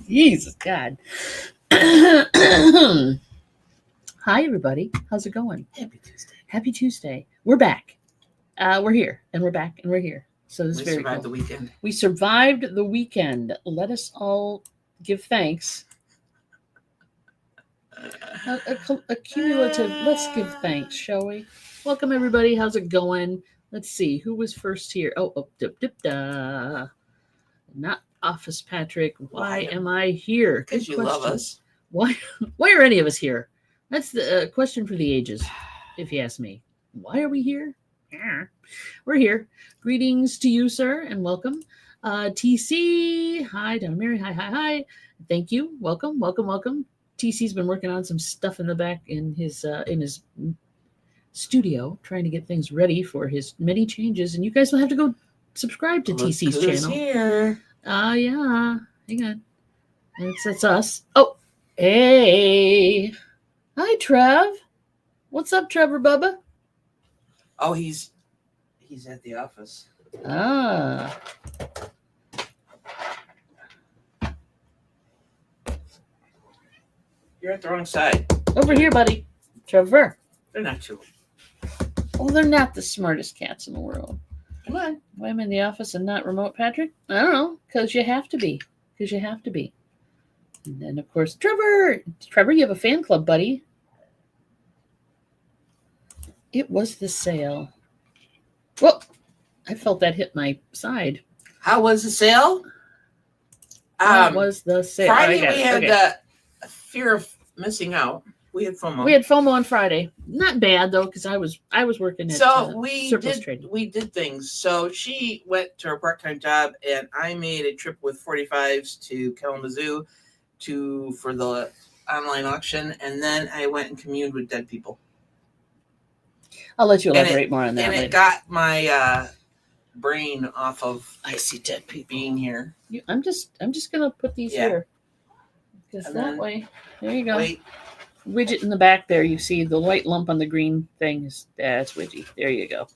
Jesus God. Hi everybody. How's it going? Happy Tuesday. Happy Tuesday. We're back. We're here and we're back and we're here. So this is We very survived cool. the weekend. We survived the weekend. Let us all give thanks. A cumulative. Let's give thanks, shall we? Welcome everybody. How's it going? Let's see who was first here. Not Office Patrick. Why am I here? Because you love us. Why are any of us here? That's the question for the ages, if you ask me. Why are we here? Yeah. We're here. Greetings to you, sir, and welcome. TC, hi, Donna Mary, hi. Thank you. Welcome. TC's been working on some stuff in the back in his studio, trying to get things ready for his many changes. And you guys will have to go subscribe to TC's channel. Here. Yeah. Hang on. That's us. Oh, hey. Hi, Trev. What's up, Trevor Bubba? Oh, he's at the office. Ah. You're at the wrong side. Over here, buddy. Trevor. They're not too. Oh, they're not the smartest cats in the world. Come on. Why am I in the office and not remote, Patrick? I don't know. Because you have to be. And then, of course, Trevor, you have a fan club, buddy. It was the sale. Whoa. I felt that hit my side. How was the sale? How was the sale? Friday we had the fear of missing out. We had FOMO. We had FOMO on Friday. Not bad though, because I was working at surplus trading. We did things. So she went to her part-time job, and I made a trip with 45s to Kalamazoo for the online auction, and then I went and communed with dead people. I'll let you elaborate more on that. And later. it got my brain off of I see dead people being here. I'm just gonna put these here, because that way. There you go. Wait. Widget in the back there. You see the white lump on the green thing. That's Widgie. There you go.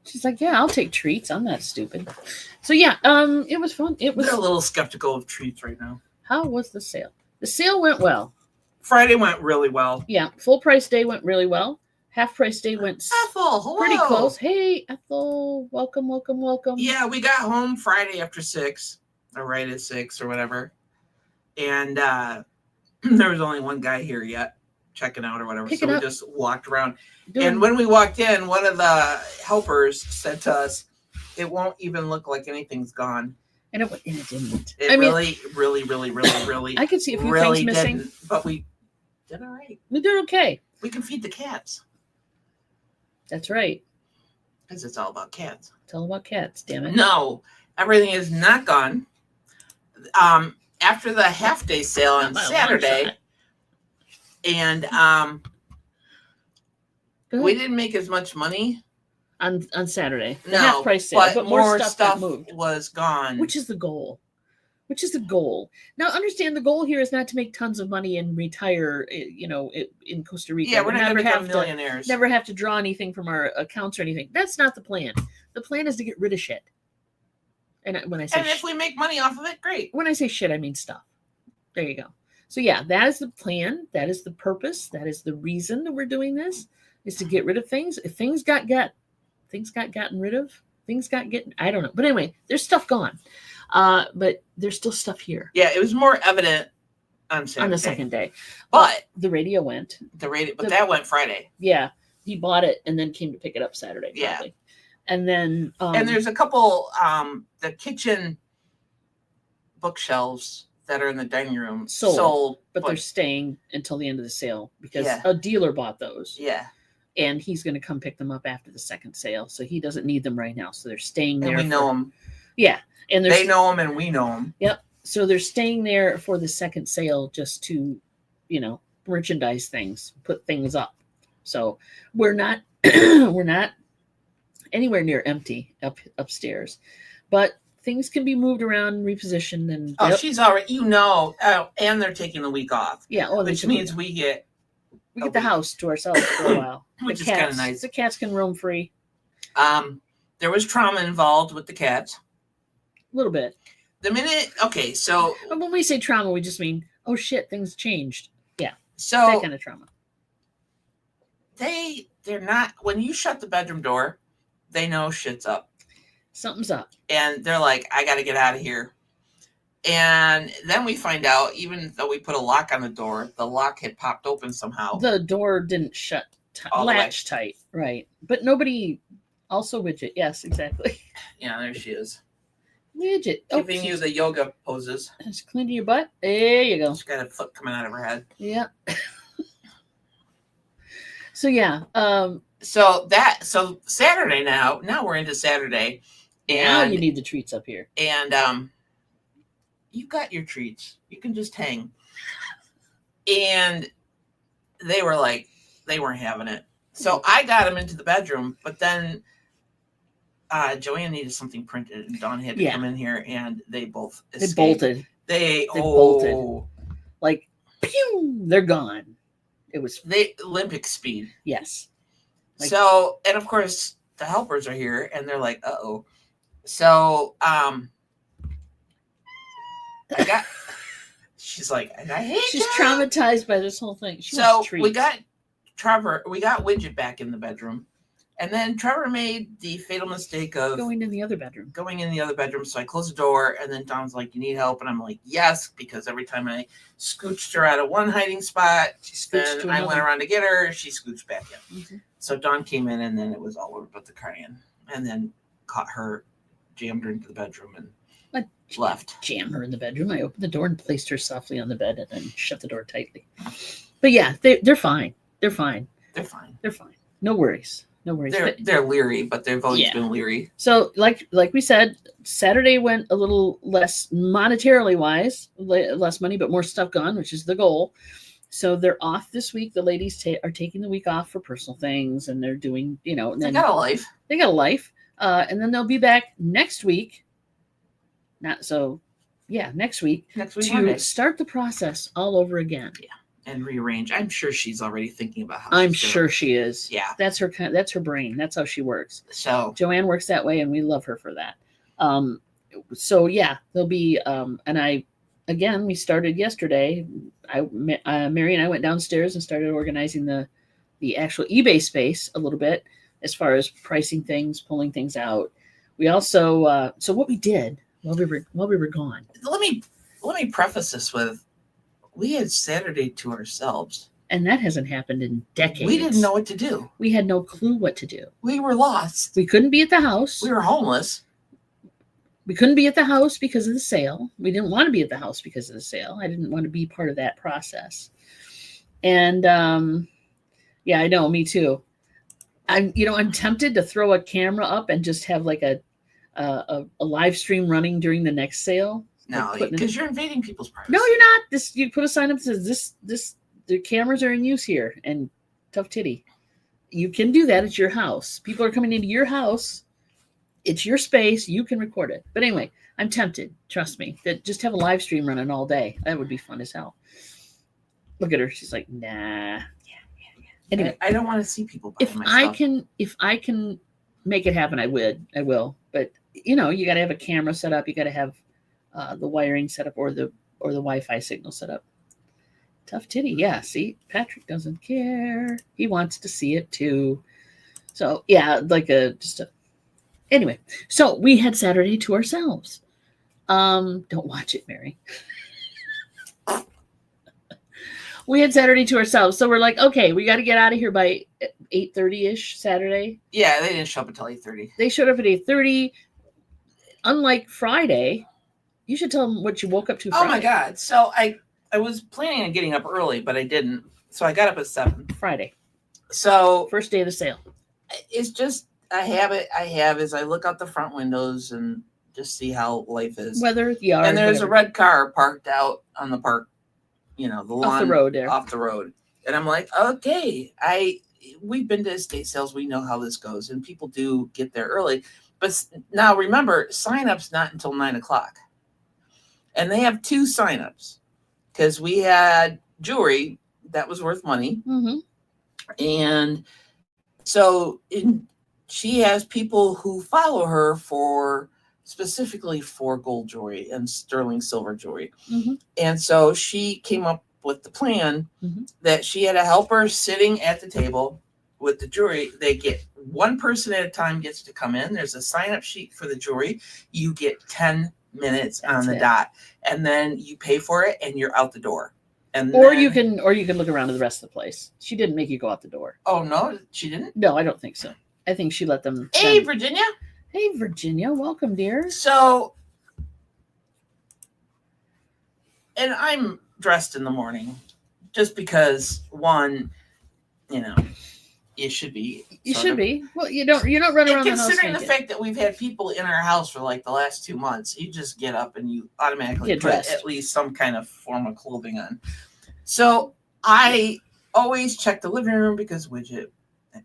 She's like, yeah, I'll take treats. I'm not stupid. So yeah, it was fun. They're a little skeptical of treats right now. How was the sale? The sale went well. Friday went really well. Yeah, full price day went really well. Half price day went Ethel, hello. Pretty close. Hey, Ethel, welcome. Yeah, we got home Friday after 6, or right at 6 or whatever, and there was only one guy here yet checking out or whatever. So we just walked around. And when we walked in, one of the helpers said to us, "It won't even look like anything's gone." And it didn't. It really. I could see a few things missing, but we did all right. We did okay. We can feed the cats. That's right. Because it's all about cats. It's all about cats, damn it. No, everything is not gone. After the half-day sale on Saturday, and we didn't make as much money on Saturday. No, half price sale, but more stuff moved. Was gone, which is the goal. Now, understand the goal here is not to make tons of money and retire. In Costa Rica. Yeah, we're not going to become millionaires. Never have to draw anything from our accounts or anything. That's not the plan. The plan is to get rid of shit. And when I say if we make money off of it, great. When I say shit, I mean stuff. There you go. So yeah, that is the plan. That is the purpose. That is the reason that we're doing this, is to get rid of things. If things got gotten rid of, I don't know. But anyway, there's stuff gone. But there's still stuff here. Yeah, it was more evident on Saturday. On the second day. But the radio went. That went Friday. Yeah. He bought it and then came to pick it up Saturday. Probably. Yeah. And then and there's a couple the kitchen bookshelves that are in the dining room sold, but they're staying until the end of the sale because a dealer bought those. Yeah. And he's going to come pick them up after the second sale, so he doesn't need them right now. So they're staying there. And we know them. Yeah, and they know them, and we know them. Yep. So they're staying there for the second sale, just to, merchandise things, put things up. So we're not anywhere near empty upstairs, but things can be moved around, repositioned, and she's already, and they're taking the week off. Yeah, which means we get the house to ourselves for a while, which is kind of nice. The cats can roam free. There was trauma involved with the cats. A little bit. The minute, okay, so But when we say trauma, we just mean, oh shit, things changed. Yeah, that so kind of trauma. they're not, when you shut the bedroom door, they know shit's up. Something's up. And they're like, I got to get out of here. And then we find out, even though we put a lock on the door, the lock had popped open somehow. The door didn't shut, latch tight, right? But nobody, also Widget, yes, exactly. Yeah, there she is. Widget. Giving you the yoga poses. Just cleaning your butt. There you go. She's got a foot coming out of her head. Yeah. So yeah. So Saturday now we're into Saturday. And now you need the treats up here. And you got your treats. You can just hang. And they were like, they weren't having it. So I got them into the bedroom, but then Joanne needed something printed, and Dawn had to come in here, and they both escaped. They bolted. They bolted. Like, pew! They're gone. It was Olympic speed. Yes. Like, so, and of course, the helpers are here, and they're like, uh-oh. So, she's like, I hate she's traumatized by this whole thing. So we got Widget back in the bedroom. And then Trevor made the fatal mistake of going in the other bedroom. So I closed the door, and then Dawn's like, you need help? And I'm like, yes, because every time I scooched her out of one hiding spot, then I went around to get her, she scooched back in. Mm-hmm. So Dawn came in, and then it was all over but the crying. And then caught her, jammed her into the bedroom, and left. Jam her in the bedroom. I opened the door and placed her softly on the bed and then shut the door tightly. But yeah, they're fine. They're fine. No worries. They're leery, but they've always been leery. So like we said, Saturday went a little less monetarily wise, less money, but more stuff gone, which is the goal. So they're off this week. The ladies are taking the week off for personal things, and they're doing, they got a life. And then they'll be back next week. Next week to Monday. Start the process all over again. Yeah. And rearrange. I'm sure she's already thinking about how. I'm sure she is. Yeah, that's her brain. That's how she works. So Joanne works that way, and we love her for that. So yeah, there'll be. We started yesterday. Mary and I went downstairs and started organizing the actual eBay space a little bit as far as pricing things, pulling things out. We also. So what we did while we were gone. Let me preface this with. We had Saturday to ourselves. And that hasn't happened in decades. We didn't know what to do. We had no clue what to do. We were lost. We couldn't be at the house. We were homeless. We couldn't be at the house because of the sale. We didn't want to be at the house because of the sale. I didn't want to be part of that process. And I know, me too. I'm tempted to throw a camera up and just have like a live stream running during the next sale. No, because you're invading people's privacy. No, you're not. You put a sign up that says the cameras are in use here, and tough titty. You can do that at your house. People are coming into your house. It's your space. You can record it. But anyway, I'm tempted. Trust me. That just have a live stream running all day. That would be fun as hell. Look at her. She's like, nah. Yeah. Anyway, I don't want to see people buying my stuff. If I can make it happen, I will. But you got to have a camera set up. You got to have the wiring set up or the Wi-Fi signal set up. Tough titty. Yeah. See, Patrick doesn't care. He wants to see it too. So yeah, anyway. So we had Saturday to ourselves. Don't watch it, Mary. We had Saturday to ourselves. So we're like, okay, we got to get out of here by 8:30-ish Saturday. Yeah, they didn't show up until 8:30. They showed up at 8:30. Unlike Friday, you should tell them what you woke up to Friday. Oh my God. So I was planning on getting up early, but I didn't. So I got up at 7. Friday. So first day of the sale. It's just a habit I have is I look out the front windows and just see how life is. Weather, yard, and there's a red car parked out on the park, the lawn. Off the road there. Off the road. And I'm like, okay, we've been to estate sales. We know how this goes. And people do get there early. But now remember, sign-up's not until 9 o'clock. And they have 2 sign-ups because we had jewelry that was worth money. Mm-hmm. And so she has people who follow her for specifically for gold jewelry and sterling silver jewelry. Mm-hmm. And so she came up with the plan that she had a helper sitting at the table with the jewelry. They get one person at a time gets to come in. There's a sign-up sheet for the jewelry. You get 10 minutes on the dot, and then you pay for it and you're out the door. And you can look around at the rest of the place. She didn't make you go out the door. Oh no, she didn't? No, I don't think so. I think she let them. Hey, Virginia. Hey, Virginia. Welcome, dear. So, and I'm dressed in the morning just because, one, you should be. You should be. Well, you're not running around the house. Considering the fact that we've had people in our house for like the last 2 months, you just get up and you automatically get dressed. Put at least some kind of form of clothing on. So I always check the living room because Widget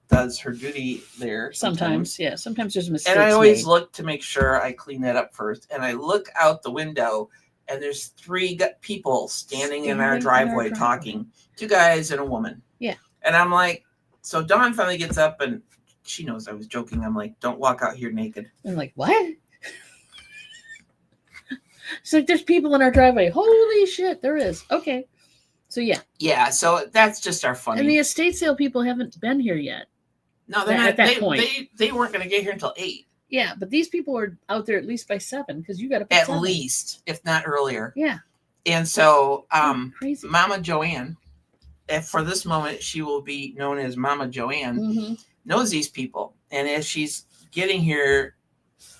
does her duty there. Sometimes, yeah. Sometimes there's mistakes. And I always look to make sure I clean that up first. And I look out the window, and there's 3 people standing in our driveway talking. 2 guys and a woman. Yeah. And I'm like, so Dawn finally gets up, and she knows I was joking. I'm like, don't walk out here naked. I'm like, what? She's like, there's people in our driveway. Holy shit, there is. Okay. So, yeah. Yeah, so that's just our funny. And the estate sale people haven't been here yet. No, they're not. At that point. They weren't going to get here until 8. Yeah, but these people are out there at least by 7 because you got to at 7. Least, if not earlier. Yeah. And so, crazy. Mama Joanne, if for this moment she will be known as Mama Joanne, knows these people, and as she's getting here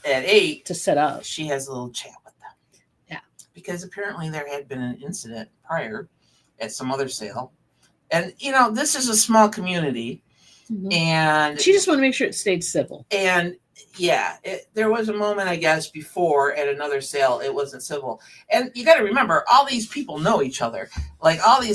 at 8 to set up, she has a little chat with them. Yeah, because apparently there had been an incident prior at some other sale, and this is a small community. And she just wanted to make sure it stayed civil. And yeah, there was a moment, I guess, before at another sale, it wasn't civil. And you got to remember, all these people know each other. Like a lot of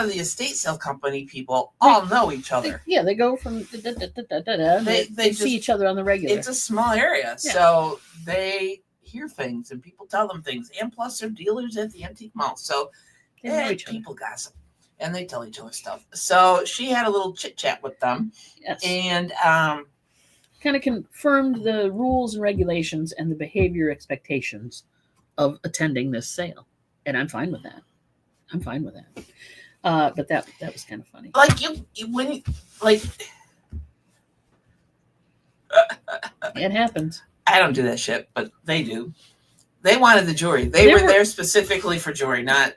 the estate sale company people all know each other. They go from they see each other on the regular. It's a small area, so they hear things and people tell them things. And plus, they're dealers at the antique mall, so people gossip. And they tell each other stuff. So she had a little chit chat with them. Yes. And kind of confirmed the rules and regulations and the behavior expectations of attending this sale. And I'm fine with that. But that was kind of funny. Like it happens. I don't do that shit, but they do. They wanted the jewelry. They were there specifically for jewelry, not.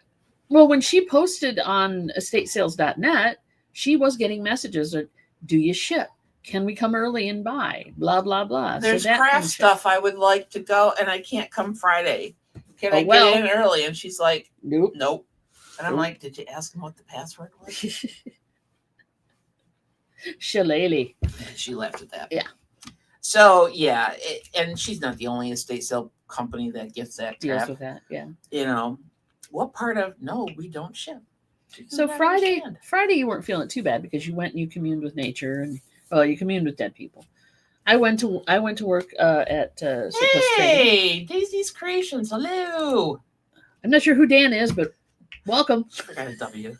Well, when she posted on estatesales.net, she was getting messages of, do you ship? Can we come early and buy? Blah, blah, blah. There's craft stuff I would like to go, and I can't come Friday. Can I get in early? And she's like, nope. And I'm like, did you ask him what the password was? Shillelagh. She laughed at that. Yeah. So, yeah, and she's not the only estate sale company that gets that deals with that, yeah. What part of we don't ship? So Friday you weren't feeling too bad because you went and you communed with nature and you communed with dead people. I went to work at Hey, Daisy's Creations. Hello. I'm not sure who Dan is, but welcome. She forgot a W.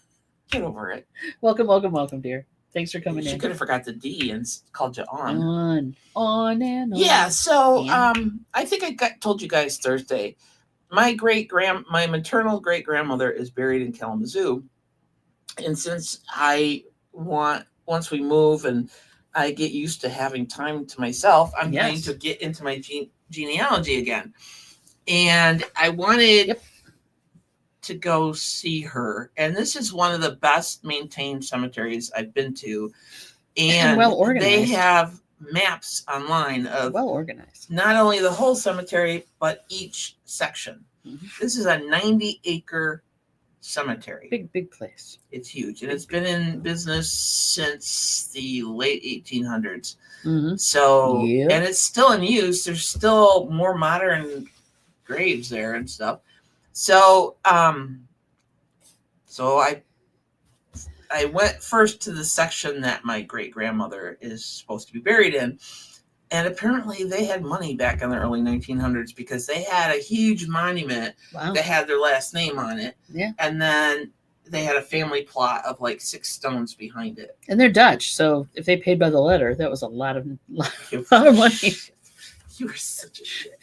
Get over it. Welcome, dear. Thanks for coming in. She could have forgot the D and called you on. On and on. Yeah. So I think I told you guys Thursday. My maternal great grandmother is buried in Kalamazoo, and since once we move and I get used to having time to myself, I'm going to get into my genealogy again, and I wanted to go see her. And this is one of the best maintained cemeteries I've been to, and well organized. They have maps online of well organized, not only the whole cemetery but each section. This is a 90-acre cemetery. Big place. It's huge, and it's been in business since the late 1800s. So and it's still in use. There's still more modern graves there and stuff. So I went first to the section that my great grandmother is supposed to be buried in. And apparently they had money back in the early 1900s because they had a huge monument that had their last name on it. Yeah. And then they had a family plot of like 6 stones behind it. And they're Dutch, so if they paid by the letter, that was a lot of money. You were such a shit.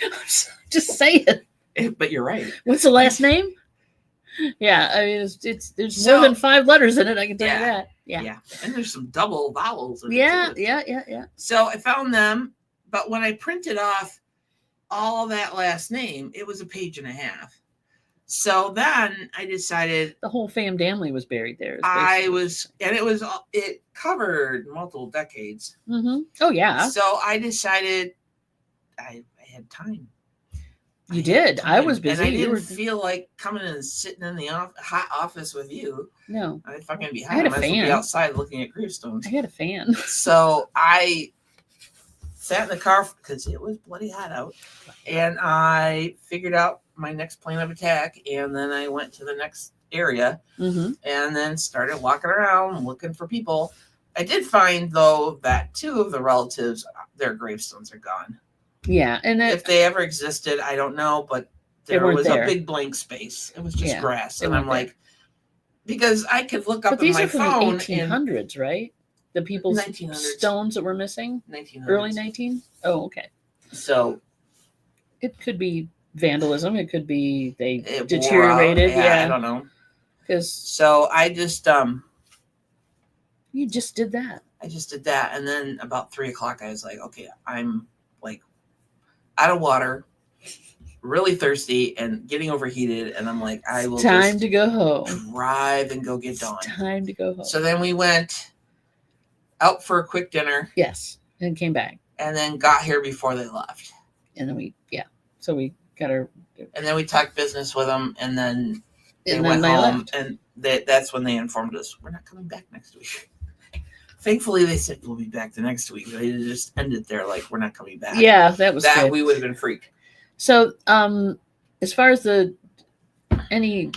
Just say it. But you're right. What's the last name? Yeah, I mean, there's So- more than 5 letters in it. I can tell you Yeah. that. Yeah. Yeah. And there's some double vowels. In Yeah, it too. yeah. So I found them, but when I printed off all of that last name, it was a page and a half. So then I decided The whole fam family was buried there. it covered multiple decades. Mm-hmm. Oh yeah, So I decided I had time. you did. I was busy. And I didn't You were feel like coming and sitting in the hot office with you. no. I fucking be I had a might as well fan. be outside looking at gravestones. I had a fan. So I sat in the car because it was bloody hot out, and I figured out my next plan of attack, and then I went to the next area Mm-hmm. and then started walking around looking for people. I did find though that 2 of the relatives, their gravestones are gone. Yeah, and If they ever existed, I don't know, but there weren't was there. a big blank space. It was just Yeah, grass, they and I'm weren't there. like, because I could look up but on these my are from phone the and 1800s, right? The people's 1900s. stones that were missing, 1900s. early 19. Oh, okay. So It could be vandalism. It could be they it wore out. deteriorated. I Yeah, don't know. because So I just you just did that. did that, and then about 3 o'clock, I was like, okay, I'm like out of water, really thirsty, and getting overheated, and I'm like, I will Time just to go home. drive and go get Dawn. Time to go home. So then we went out for a quick dinner, Yes, and came back, and then got here before they left, and then so we got our. and then we talked business with them, and then they And went then they home, left. and that's when they informed us we're not coming back next week. Thankfully, they said we'll be back the next week. They just ended there like we're not coming back. Yeah, that was that good. we would have been freaked. So, as far as any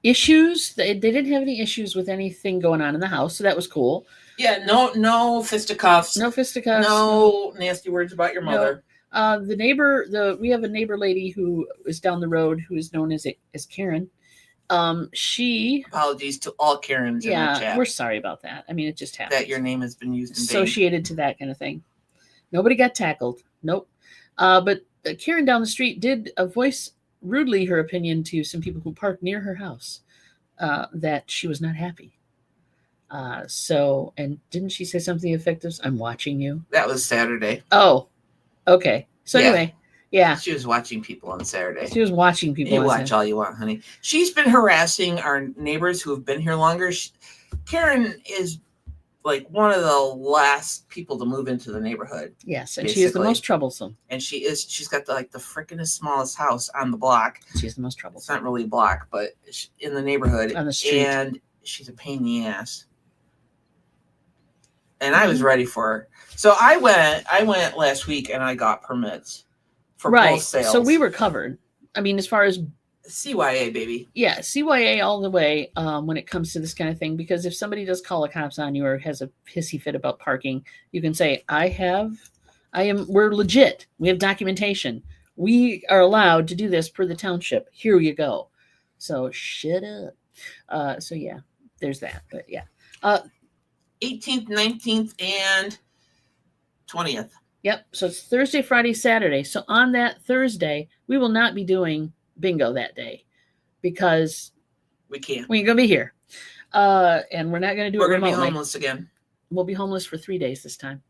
issues, they didn't have any issues with anything going on in the house, so that was cool. Yeah, no fisticuffs, No fisticuffs. no nasty words about your mother. The neighbor, we have a neighbor lady who is down the road who is known as Karen. She Apologies to all Karens in our chat we're sorry about that. I mean, it just happened. that your name has been used in vain. Associated to that kind of thing. Nobody got tackled. Nope. But Karen down the street did voice rudely her opinion to some people who parked near her house that she was not happy. And didn't she say something effective? I'm watching you. That was Saturday. Oh, okay. So Yeah. anyway, yeah, She was watching people on Saturday. she was watching people. You on watch Saturday. all you want, honey. She's been harassing our neighbors who have been here longer. Karen is like one of the last people to move into the neighborhood, Yes, and she is the basically. most troublesome. and she's got the frickin' smallest house on the block. She's the most It's troublesome. not really a block, but in the neighborhood, On the street. and she's a pain in the ass. And I was ready for her. So I went last week and I got permits for Right. both sales. So we were covered. I mean, as far as CYA, baby. CYA all the way when it comes to this kind of thing, because if somebody does call the cops on you or has a hissy fit about parking, you can say, we're legit. We have documentation. We are allowed to do this per the township. Here you go. So shut up. So yeah, there's that. But yeah. 18th, 19th, and 20th. Yep. So it's Thursday, Friday, Saturday. So on that Thursday, we will not be doing bingo that day because We can't. we ain't gonna be here. And we're not gonna do We're it going to be remotely. homeless again. We'll be homeless for 3 days this time.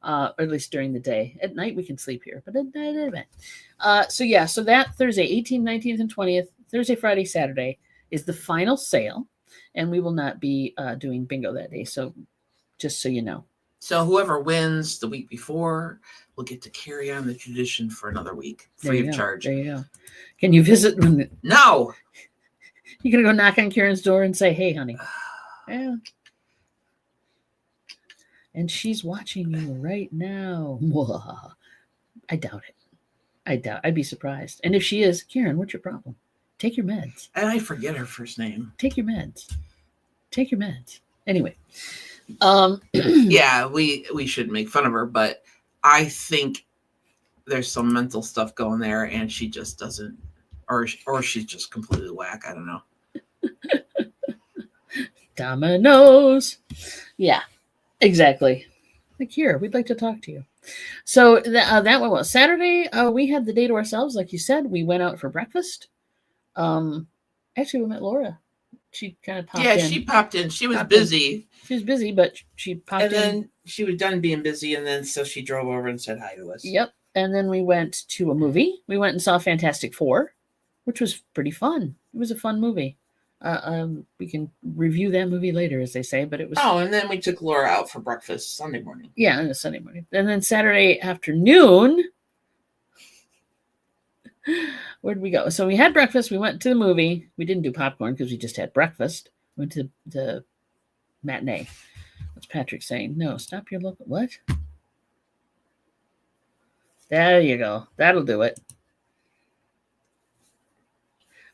Or at least during the day. At night we can sleep here. But at night. So that Thursday, 18th, 19th, and 20th, Thursday, Friday, Saturday is the final sale. And we will not be doing bingo that day. So just so you know. So whoever wins the week before will get to carry on the tradition for another week, There free you of go. charge. There you go. Can you visit? No. You're going to go knock on Karen's door and say, hey, honey. Yeah. And she's watching you right now. I doubt it. I'd be surprised. And if she is, Karen, what's your problem? Take your meds. And I forget her first name. Take your meds. Take your meds. Anyway. Yeah, we should make fun of her, but I think there's some mental stuff going there, and she just doesn't, or she's just completely whack. I don't know. Dominoes. Yeah, exactly. Like, here, we'd like to talk to you. So that one was Saturday. We had the day to ourselves, like you said. We went out for breakfast. Actually, we met Laura. She kind of popped in. Yeah, she popped in. She was busy. She was busy, but she popped in. And then she was done being busy, and then so she drove over and said hi to us. Yep. And then we went to a movie. We went and saw Fantastic Four, which was pretty fun. It was a fun movie. We can review that movie later, as they say, but it was. Oh, and then we took Laura out for breakfast Sunday morning. Yeah, on a Sunday morning. And then Saturday afternoon, where'd we go? So we had breakfast. We went to the movie. We didn't do popcorn because we just had breakfast. We went to the matinee. What's Patrick saying? No, stop your look. What? There you go. That'll do it.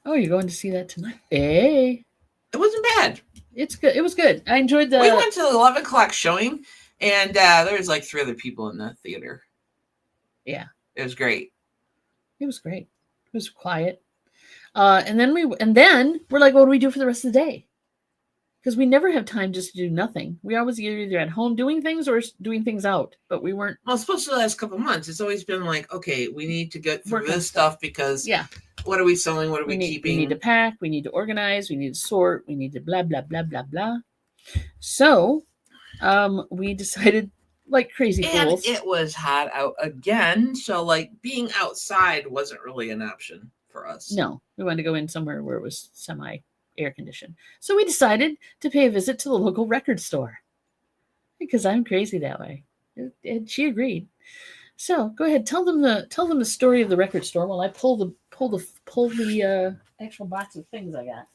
Oh, you're going to see that tonight? Hey. It wasn't bad. It's good. It was good. I enjoyed the. We went to the 11 o'clock showing, and there was like 3 other people in the theater. Yeah. It was great. It was great. It was quiet. And then we're like, what do we do for the rest of the day? Because we never have time just to do nothing. We always either at home doing things or doing things out, but we weren't. Well, especially the last couple of months, it's always been like, okay, we need to get through this stuff because what are we selling? What are we keeping? We need to pack. We need to organize. We need to sort. We need to blah, blah, blah, blah, blah. So we decided like crazy fools. And it was hot out again. So like being outside wasn't really an option for us. No, we wanted to go in somewhere where it was semi-air conditioned. So we decided to pay a visit to the local record store because I'm crazy that way. And she agreed. So go ahead, tell them the story of the record store while I pull the actual box of things I got.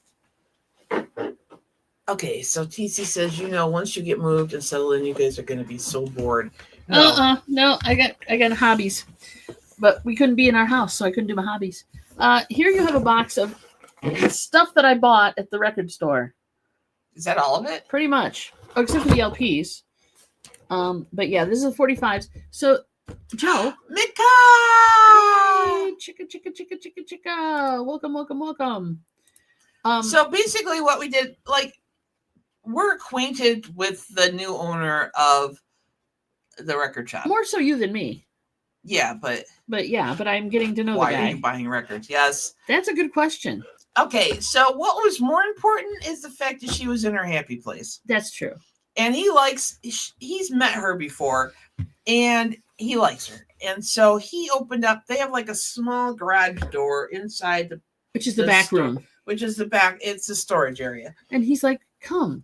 Okay, so TC says, once you get moved and settle in, you guys are going to be so bored. No, no, I got hobbies, but we couldn't be in our house, so I couldn't do my hobbies. Here you have a box of stuff that I bought at the record store. Is that all of it? Pretty much, except for the LPs. But yeah, this is the 45s. So, Joe. Mika! Hey, chicka. Welcome. So basically what we did, like, we're acquainted with the new owner of the record shop. More so you than me. Yeah, but I'm getting to know the guy. Why are you buying records? Yes. That's a good question. Okay, so what was more important is the fact that she was in her happy place. That's true. And he's met her before, and he likes her. And so he opened up, they have like a small garage door inside which is the back room. Which is the back, it's the storage area. And he's like, come,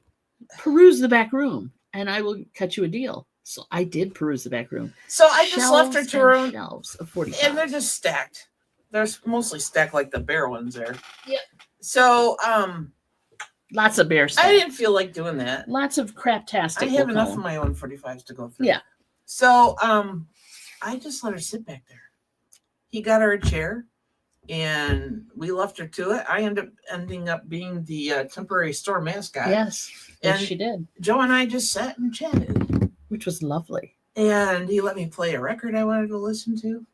peruse the back room, and I will cut you a deal. So I did peruse the back room. So I just left her to her own shelves of 40. And they're just stacked. They're mostly stacked like the bear ones there. Yep. So, lots of bear stuff. I didn't feel like doing that. Lots of craptastic. I have enough of my own 45s to go through. Yeah. So, I just let her sit back there. He got her a chair, and we left her to it. I ending up being the temporary store mascot. Yes, and she did. Joe and I just sat and chatted, which was lovely. And he let me play a record I wanted to listen to.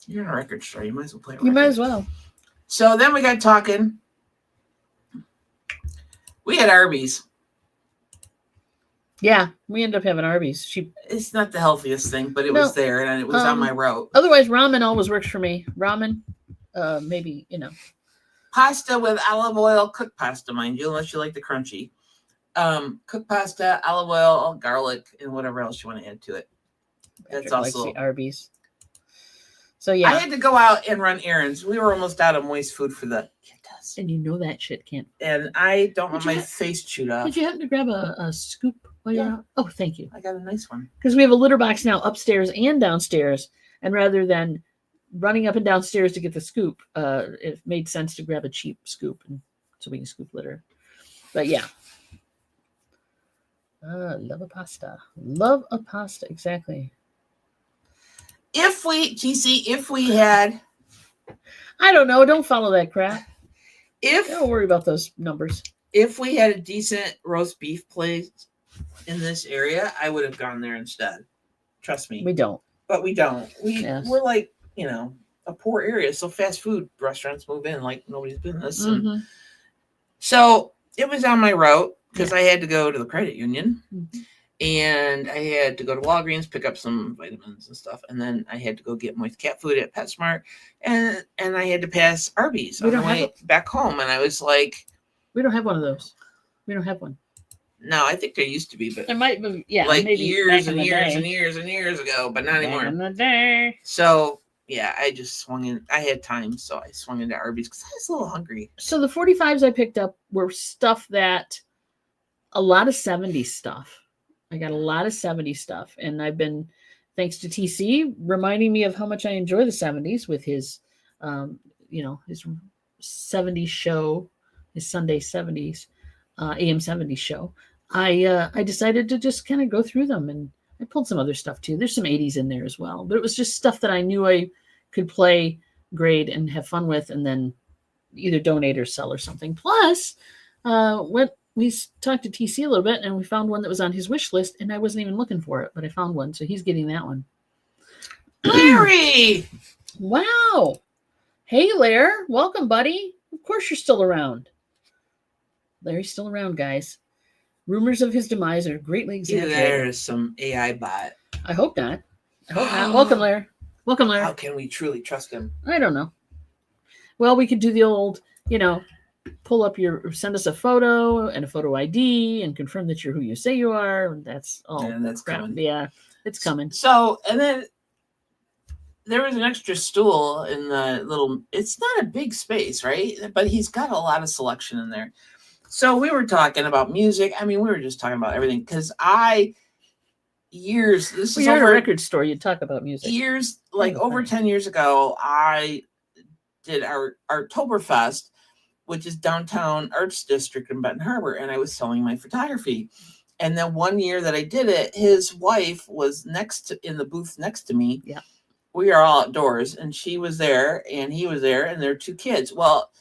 You're in a record store. You might as well play a record. You might as well. So then we got talking. We had Arby's. Yeah, we ended up having Arby's. It's not the healthiest thing, but it was there, and it was on my route. Otherwise, ramen always works for me. Ramen, maybe, Pasta with olive oil, cooked pasta, mind you, unless you like the crunchy. Cooked pasta, olive oil, garlic, and whatever else you want to add to it. That's also likes the Arby's. So yeah, I had to go out and run errands. We were almost out of moist food for the kiddos. And you know that shit can't. And I don't want my face chewed off. Did you happen to grab a scoop while you're out? Oh, thank you. I got a nice one. Because we have a litter box now upstairs and downstairs. And rather than running up and downstairs to get the scoop, it made sense to grab a cheap scoop so we can scoop litter. But yeah. Love a pasta. Love a pasta, exactly. If we had, I don't know. Don't follow that crap. Don't worry about those numbers. If we had a decent roast beef place in this area, I would have gone there instead. Trust me. We don't. But we don't. We're like, a poor area. So fast food restaurants move in like nobody's business. Mm-hmm. So it was on my route because I had to go to the credit union. Mm-hmm. And I had to go to Walgreens, pick up some vitamins and stuff, and then I had to go get moist cat food at PetSmart, and I had to pass Arby's on the way back home, and I was like, we don't have one of those. We don't have one. No, I think there used to be, but there might be, like maybe years and years and years and years ago, but not anymore. In the day. So yeah, I just swung in. I had time, so I swung into Arby's because I was a little hungry. So the 45s I picked up were stuff that, a lot of 70s stuff. I got a lot of 70s stuff, and I've been, thanks to TC, reminding me of how much I enjoy the 70s with his, his 70s show, his Sunday 70s, AM 70s show. I decided to just kind of go through them, and I pulled some other stuff too. There's some 80s in there as well, but it was just stuff that I knew I could play, grade, and have fun with, and then either donate or sell or something. Plus, we talked to TC a little bit, and we found one that was on his wish list, and I wasn't even looking for it, but I found one, so he's getting that one. Larry! Wow. Hey, Lair. Welcome, buddy. Of course you're still around. Larry's still around, guys. Rumors of his demise are greatly exaggerated. There's some AI bot. I hope not. Welcome, Lair. Welcome, Lair. How can we truly trust him? I don't know. Well, we could do the old, pull up send us a photo and a photo ID and confirm that you're who you say you are. That's all. And that's coming. Yeah, it's coming. So, and then there was an extra stool in the little, it's not a big space, right? But he's got a lot of selection in there. So we were talking about music. I mean, we were just talking about everything because this is over at a record store, you'd talk about music. Years, like over 10 years ago, I did our Artoberfest, which is downtown arts district in Benton Harbor, and I was selling my photography. And then one year that I did it, his wife was in the booth next to me. Yeah. We are all outdoors, and she was there, and he was there, and there are two kids. Well,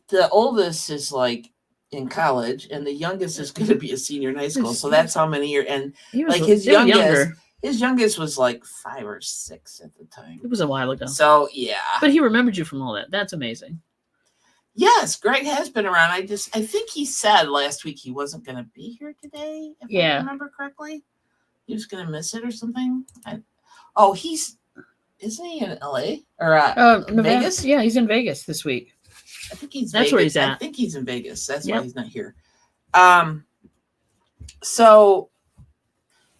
the oldest is like in college, and the youngest is going to be a senior in high school. So that's how many years. And like his youngest was like 5 or 6 at the time. It was a while ago. So yeah, but he remembered you from all that. That's amazing. Yes, Greg has been around. I think he said last week he wasn't going to be here today. If I remember correctly, he was going to miss it or something. Isn't he in LA or Vegas? Yeah, he's in Vegas this week. I think he's. That's Vegas. where he's at. I think he's in Vegas. That's why he's not here. So,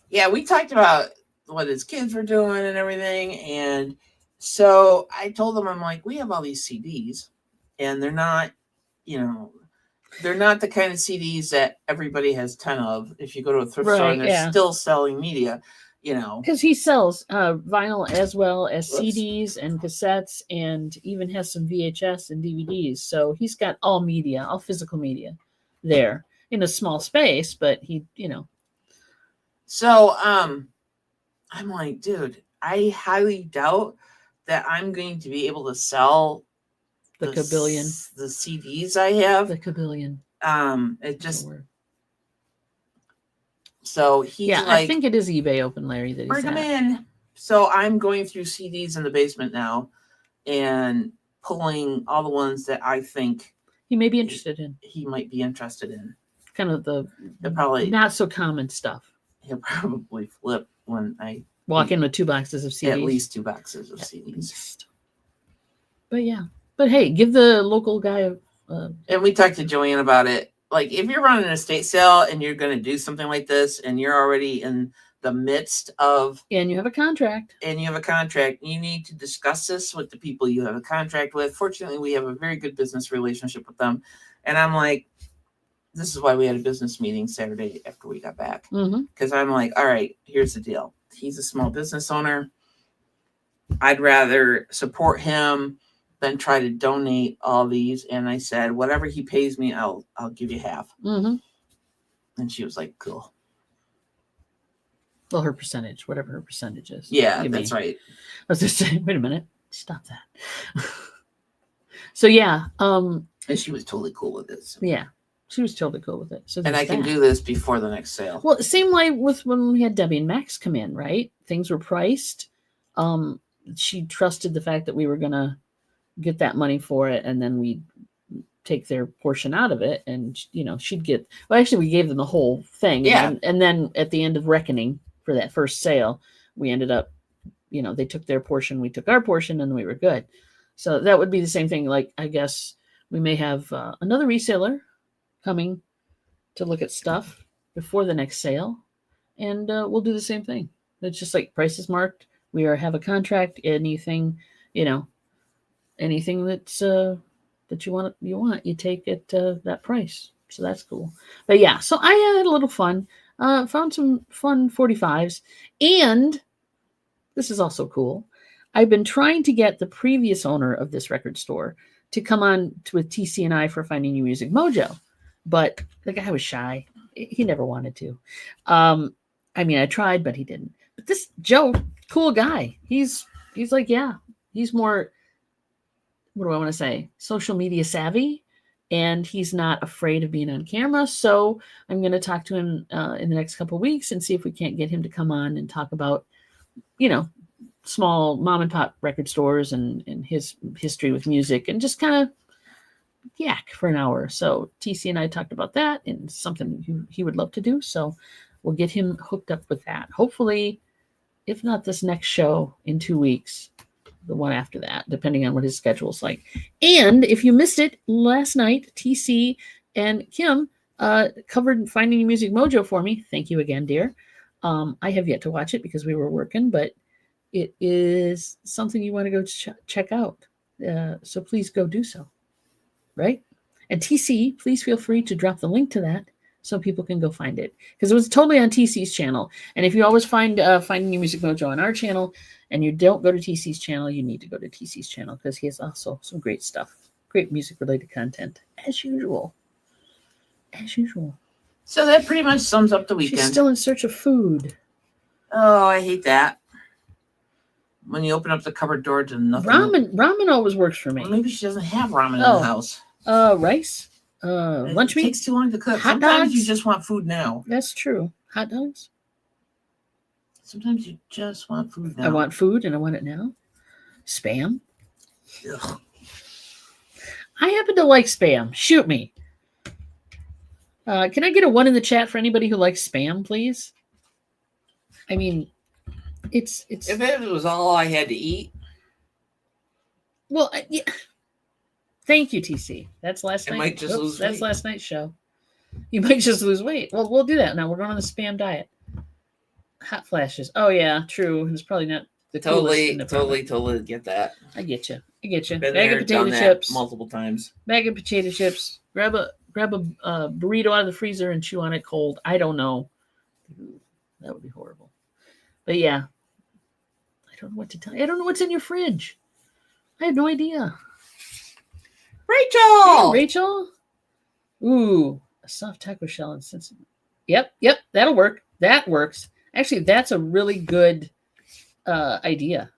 yeah, we talked about what his kids were doing and everything, and so I told him, I'm like, we have all these CDs, and they're not, they're not the kind of CDs that everybody has 10 of. If you go to a thrift store and they're still selling media. Because he sells vinyl as well as CDs and cassettes, and even has some VHS and DVDs. So he's got all media, all physical media there in a small space, but he. So I'm like, dude, I highly doubt that I'm going to be able to sell the kabillion, the CDs I have. The kabillion. It just. So he's I think it is eBay open, Larry. That bring them in. So I'm going through CDs in the basement now, and pulling all the ones that I think he may be interested in. He might be interested in. Kind of the probably not so common stuff. He'll probably flip when I walk in with 2 boxes of CDs. At least 2 boxes of CDs. But hey, give the local guy and we talked to Joanne about it. Like, if you're running an estate sale and you're going to do something like this, and you're already in the midst of... And you have a contract. You need to discuss this with the people you have a contract with. Fortunately, we have a very good business relationship with them. And I'm like, this is why we had a business meeting Saturday after we got back. Because I'm like, all right, here's the deal. He's a small business owner. I'd rather support him than try to donate all these. And I said, whatever he pays me, I'll give you half. And she was like, cool. Well, her percentage, whatever her percentage is. Yeah, that's right. I was just saying, wait a minute, stop that. So yeah. And she was totally cool with it. So. Yeah, she was totally cool with it. So and I can do this before the next sale. Well, same way with when we had Debbie and Max come in, right? Things were priced. She trusted the fact that we were going to get that money for it, and then we take their portion out of it, and she'd get. Well, actually, we gave them the whole thing, Yeah. and then at the end of reckoning for that first sale, we ended up, they took their portion, we took our portion, and we were good. So that would be the same thing. Like, I guess we may have another reseller coming to look at stuff before the next sale, and we'll do the same thing. It's just like price is marked. We have a contract. Anything, anything that's that you want, you take at that price. So that's cool. But yeah, so I had a little fun. Found some fun 45s, and this is also cool. I've been trying to get the previous owner of this record store to come on with TC and I for Finding New Music Mojo, but the guy was shy. He never wanted to. I mean, I tried, but he didn't. But this Joe, cool guy. He's like, yeah, he's more, what do I want to say, social media savvy, and he's not afraid of being on camera. So I'm going to talk to him in the next couple of weeks and see if we can't get him to come on and talk about, small mom and pop record stores and his history with music, and just kind of yak for an hour. So TC and I talked about that, and something he would love to do. So we'll get him hooked up with that. Hopefully, if not this next show, in 2 weeks, the one after that, depending on what his schedule's like. And if you missed it last night, TC and Kim covered Finding New Music Mojo for me. Thank you again, dear. I have yet to watch it because we were working, but it is something you want to go check out. So please go do so. Right? And TC, please feel free to drop the link to that so people can go find it, because it was totally on TC's channel. And if you always find Finding New Music Mojo on our channel and you don't go to TC's channel, you need to go to TC's channel, because he has also some great stuff, great music related content, as usual. So that pretty much sums up the weekend. She's still in search of food. Oh, I hate that. When you open up the cupboard door to nothing. Ramen always works for me. Well, maybe she doesn't have ramen in the house. Rice, lunch meat. It takes too long to cook. Hot Sometimes dogs. you just want food now. That's true. Hot dogs. Sometimes you just want food now. I want food and I want it now. Spam. Ugh. I happen to like Spam. Shoot me. Can I get a 1 in the chat for anybody who likes Spam, please? I mean, it's. If it was all I had to eat. Well, yeah. Thank you, TC. That's last night. Might just lose weight. That's last night's show. You might just lose weight. Well, we'll do that now. We're going on the Spam diet. Hot flashes. Oh yeah, true. It's probably not the totally get that. I get you. Bag Been of potato chips. Multiple times. Bag of potato chips. Grab a burrito out of the freezer and chew on it cold. I don't know. That would be horrible. But yeah, I don't know what to tell you. I don't know what's in your fridge. I have no idea. Rachel. Hey, Rachel. Ooh, a soft taco shell and Cincinnati. Yep. That'll work. That works. Actually, that's a really good idea.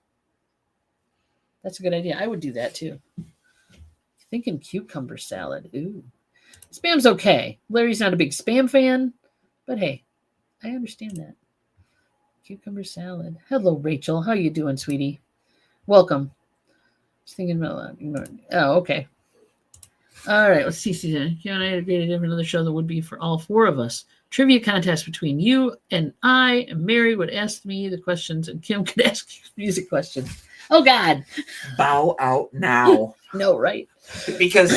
That's a good idea. I would do that too. Thinking cucumber salad. Ooh. Spam's okay. Larry's not a big Spam fan, but hey, I understand that. Cucumber salad. Hello, Rachel. How you doing, sweetie? Welcome. Just thinking about that. Oh, okay. All right, let's see. You and I agreed to another show that would be for all 4 of us. Trivia contest between you and I, and Mary would ask me the questions, and Kim could ask you music questions. Oh, God. Bow out now. No, right? Because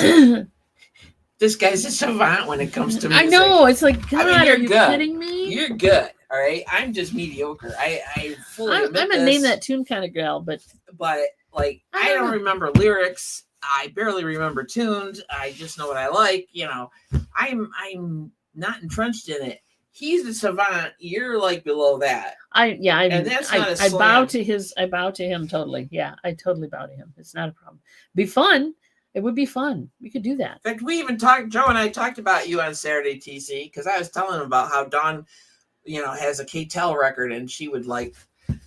this guy's a savant when it comes to music. I know. It's like, God, you're are you good. kidding me? You're good, all right? I'm just mediocre. I fully admit I'm a name that tune kind of gal, but like, I don't remember lyrics. I barely remember tunes. I just know what I like. I'm not entrenched in it. He's a savant. You're like below that. I bow to him totally. Yeah, I totally bow to him. It's not a problem. Be fun. It would be fun. We could do that. In fact, we even Joe and I talked about you on Saturday, TC, because I was telling him about how Dawn, has a K-Tel record, and she would like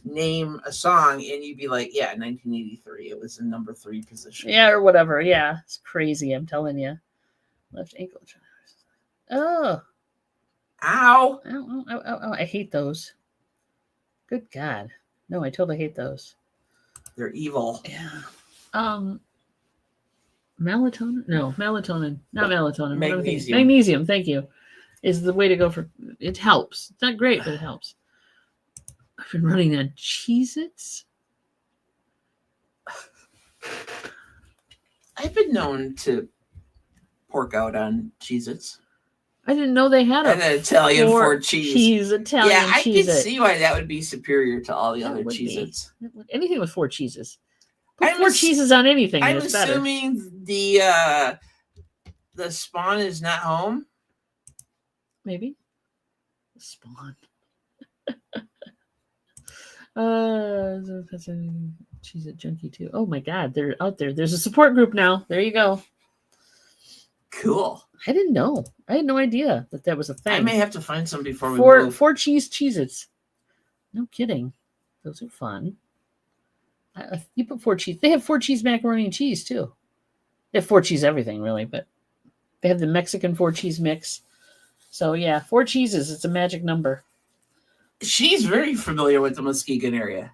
name a song, and you'd be like, yeah, 1983. It was in number 3 position. Yeah, or whatever. Yeah, it's crazy. I'm telling you. Left ankle. Oh. Ow. Ow. I hate those. Good God. No, I totally hate those. They're evil. Yeah. Melatonin? No, melatonin. Not melatonin. What am I thinking? Magnesium. Magnesium, thank you. Is the way to go for it. Helps. It's not great, but it helps. I've been running on Cheez-Its. I've been known to pork out on Cheez-Its. I didn't know they had an Italian four cheese. Italian Yeah, I cheese. could see why that would be superior to all the That other would be. Cheez-Its. Anything with 4 cheeses. Put I'm 4 cheeses on anything, and I'm it's better. assuming the Spawn is not home. Maybe. Spawn. Cheez-It Junkie too. Oh my God, they're out there. There's a support group now. There you go. Cool. I didn't know. I had no idea that was a thing. I may have to find some before we move. 4 Cheez-Its. No kidding. Those are fun. You put 4 cheese. They have 4 cheese macaroni and cheese too. They have 4 cheese everything really, but they have the Mexican 4 cheese mix. So yeah, 4 cheeses. It's a magic number. She's very familiar with the Muskegon area.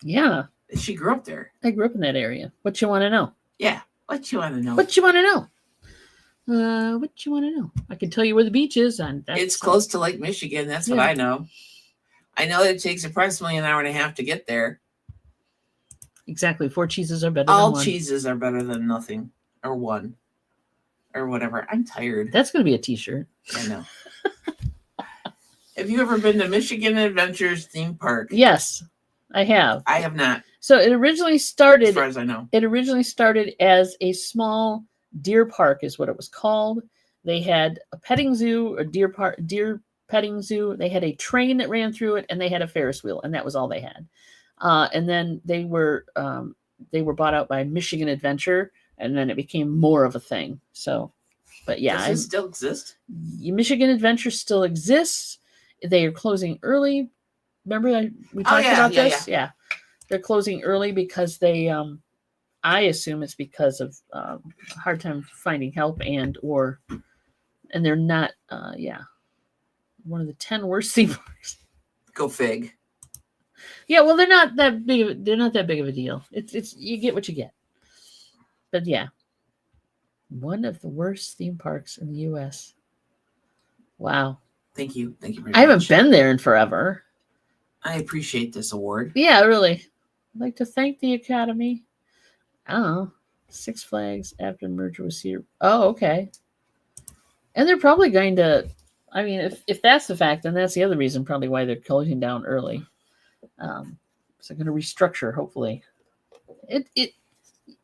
Yeah. She grew up there. I grew up in that area. What you want to know? Yeah. What you want to know? What you want to know? What you want to know? I can tell you where the beach is. It's close to Lake Michigan. That's what I know. I know that it takes approximately an hour and a half to get there. Exactly. 4 cheeses are better All than 1. cheeses are better than nothing. Or 1. Or whatever. I'm tired. That's going to be a t-shirt. I know. Have you ever been to Michigan Adventures theme park? Yes, I have. I have not. So it originally started, as far as I know, it originally started as a small deer park is what it was called. They had a petting zoo, a deer petting zoo. They had a train that ran through it, and they had a Ferris wheel, and that was all they had. And then they were bought out by Michigan Adventure, and then it became more of a thing. So, but yeah, does it still exist? Michigan Adventure still exists. They are closing early. Remember we talked about this? Yeah. They're closing early because they, I assume it's because of hard time finding help and they're not, one of the 10 worst theme parks. Go fig. Yeah, well, they're not that big of a deal. It's you get what you get. But yeah, one of the worst theme parks in the U.S. Wow. Thank you very much. I haven't been there in forever. I appreciate this award. Yeah, really. I'd like to thank the Academy. I don't know. Six Flags after the merger with Cedar. Oh, okay. And they're probably going to, I mean, if that's the fact, then that's the other reason probably why they're closing down early. So they're going to restructure, hopefully.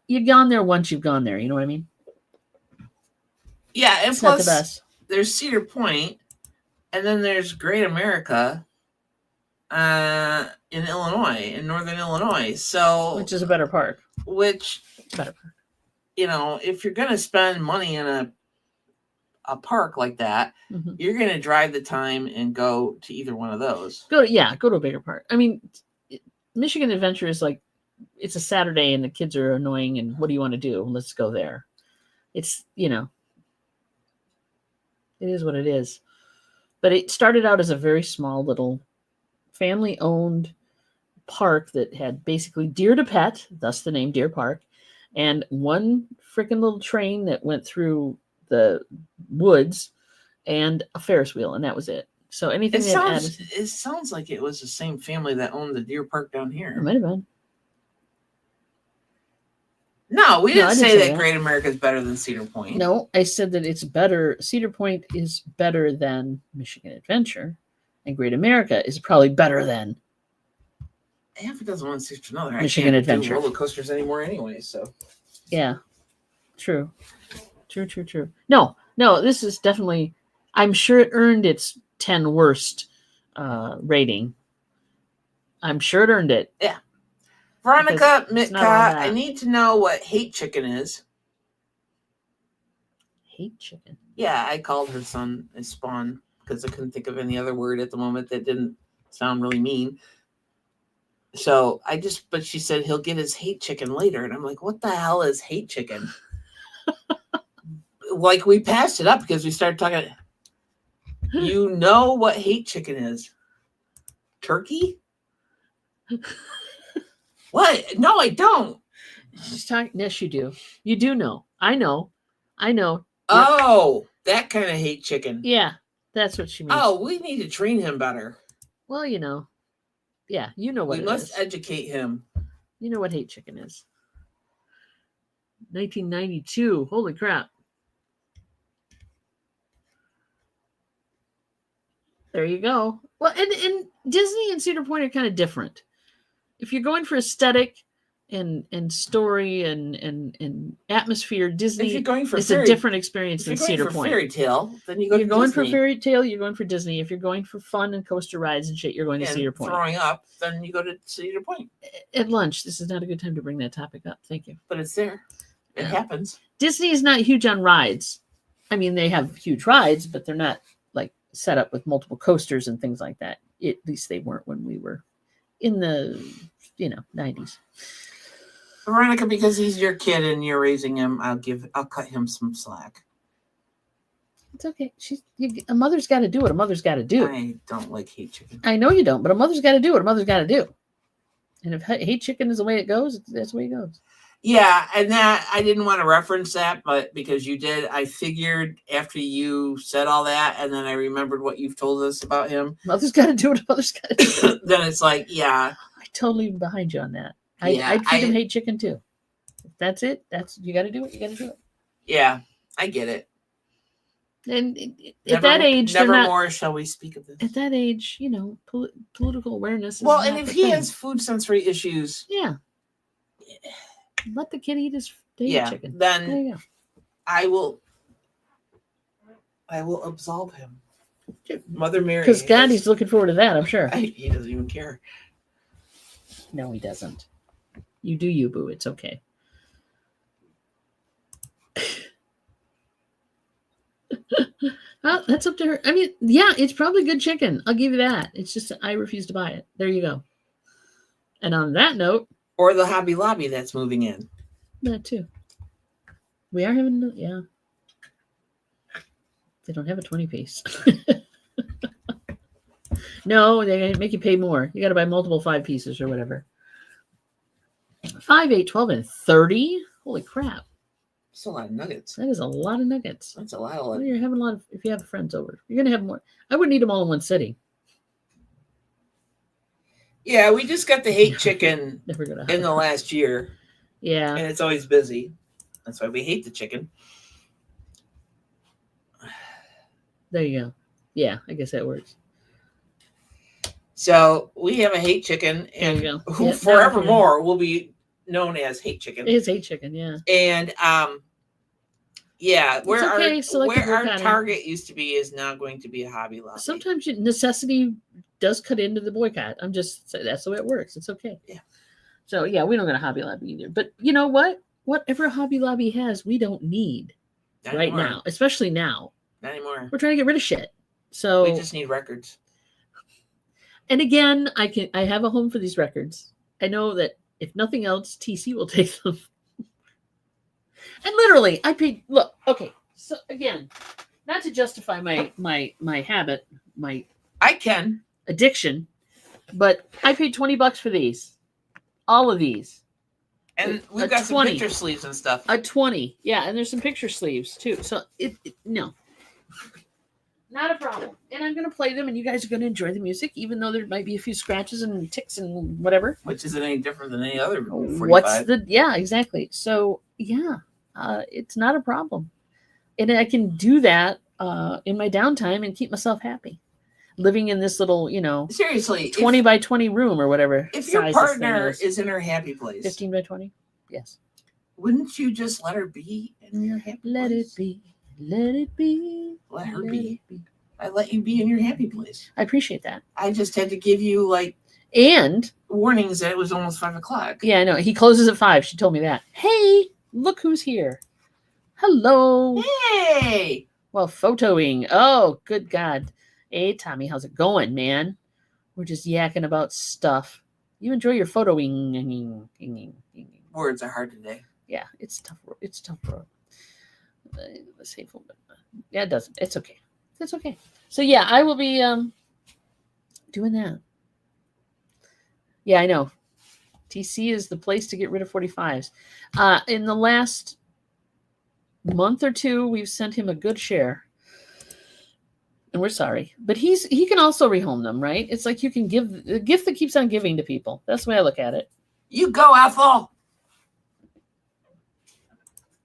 You've gone there once you've gone there. You know what I mean? Yeah, and it's plus, not the best. There's Cedar Point, and then there's Great America in Illinois, in northern Illinois. So, which is a better park. Better park. You know, if you're going to spend money in a park like that, you're going to drive the time and go to either one of those. Go to a bigger park. I mean, Michigan Adventure is like, it's a Saturday and the kids are annoying and what do you want to do? Let's go there. It's, it is what it is. But it started out as a very small little family-owned park that had basically deer to pet, thus the name Deer Park, and one freaking little train that went through the woods and a Ferris wheel, and that was it. So anything it sounds like it was the same family that owned the Deer Park down here. It might have been. No, we didn't say that Great America is better than Cedar Point. No, I said that it's better. Cedar Point is better than Michigan Adventure, and Great America is probably better than. Half a dozen 1 6 to another. Michigan Adventure. Do roller coasters anymore anyway, so. Yeah, true. No, this is definitely. I'm sure it earned its 10 worst rating. I'm sure it earned it. Yeah. Veronica Mitka, I need to know what hate chicken is. Hate chicken? Yeah, I called her son a spawn because I couldn't think of any other word at the moment that didn't sound really mean. So but she said he'll get his hate chicken later. And I'm like, what the hell is hate chicken? Like we passed it up because we started talking. You know what hate chicken is? Turkey? What? No, I don't. She's talking. Yes, you do. You do know. I know. I know. Oh, that kind of hate chicken. Yeah, that's what she means. Oh, we need to train him better. Well, you know. Yeah, you know what we it must is. educate him. You know what hate chicken is. 1992. Holy crap. There you go. Well, and Disney and Cedar Point are kind of different. If you're going for aesthetic and story and atmosphere, Disney If you're going for is a different experience if than you're going Cedar for Point. fairy tale, then you go You're to going Disney. for fairy tale, you're going for Disney. If you're going for fun and coaster rides and shit, you're going to Cedar Point. Throwing up, then you go to Cedar Point. At lunch, this is not a good time to bring that topic up. Thank you. But it's there. It happens. Disney is not huge on rides. I mean, they have huge rides, but they're not like set up with multiple coasters and things like that. At least they weren't when we were in the 90s. Veronica, because he's your kid and you're raising him, I'll cut him some slack. It's okay. A mother's got to do what a mother's got to do. I don't like hate chicken. I know you don't, but a mother's got to do what a mother's got to do. And if hate chicken is the way it goes, that's the way it goes. Yeah, and that I didn't want to reference that, but because you did, I figured after you said all that, and then I remembered what you've told us about him. Mother's got to do what a mother's got to do. Then it's like, yeah. I totally behind you on that. I'd feed him hate chicken too. If that's it. You got to do it. You got to do it. Yeah, I get it. And at that age, never more shall we speak of this. At that age, political awareness. Well, and if he has food sensory issues, yeah, let the kid eat his chicken. Then there you go. I will absolve him. Mother Mary. Because God, he's looking forward to that, I'm sure. He doesn't even care. No, he doesn't. You do you, boo. It's okay. Well, that's up to her. I mean, yeah, it's probably good chicken. I'll give you that. It's just I refuse to buy it. There you go. And on that note, or the Hobby Lobby that's moving in. That too. We are having They don't have a 20-piece. No, they make you pay more. You got to buy multiple 5 pieces or whatever. 5, 8, 12, and 30. Holy crap! That's a lot of nuggets. That is a lot of nuggets. That's a lot of. Well, you're having a lot of. If you have friends over, you're gonna have more. I wouldn't eat them all in one sitting. Yeah, we just got the hate chicken Never gonna in the last year. Yeah, and it's always busy. That's why we hate the chicken. There you go. Yeah, I guess that works. So we have a hate chicken, and who forevermore will be known as hate chicken. It is hate chicken, yeah. And where our Target used to be is now going to be a Hobby Lobby. Sometimes necessity does cut into the boycott. I'm just saying that's the way it works. It's okay. Yeah. So yeah, we don't got a Hobby Lobby either. But you know what? Whatever Hobby Lobby has, we don't need right now, especially now. Not anymore. We're trying to get rid of shit. So we just need records. And again, I have a home for these records. I know that if nothing else, TC will take them. And literally, I paid. Look, okay. So again, not to justify my habit, my addiction, but I paid $20 for these, all of these. And we've got some picture sleeves and stuff. A 20, yeah, and there's some picture sleeves too. So no. Not a problem. And I'm going to play them, and you guys are going to enjoy the music, even though there might be a few scratches and ticks and whatever. Which isn't any different than any other 45. Yeah, exactly. So, yeah, it's not a problem. And I can do that in my downtime and keep myself happy. Living in this little, seriously, 20 by 20 room or whatever. If your partner is in her happy place. 15 by 20? Yes. Wouldn't you just let her be in your happy place? Let it be. Let it be. Let her be. I let you be in your happy place. I appreciate that. I just had to give you warnings that it was almost 5 o'clock. Yeah, I know. He closes at 5. She told me that. Hey, look who's here. Hello. Hey. Well, photoing. Oh, good God. Hey, Tommy, how's it going, man? We're just yakking about stuff. You enjoy your photoing. Words are hard today. Yeah, it's tough. It's tough. Let's say, yeah, it doesn't. It's okay. It's okay. So yeah, I will be doing that. Yeah, I know. TC is the place to get rid of 45s. In the last month or two, we've sent him a good share. And we're sorry. But he can also rehome them, right? It's like you can give the gift that keeps on giving to people. That's the way I look at it. You go, Ethel.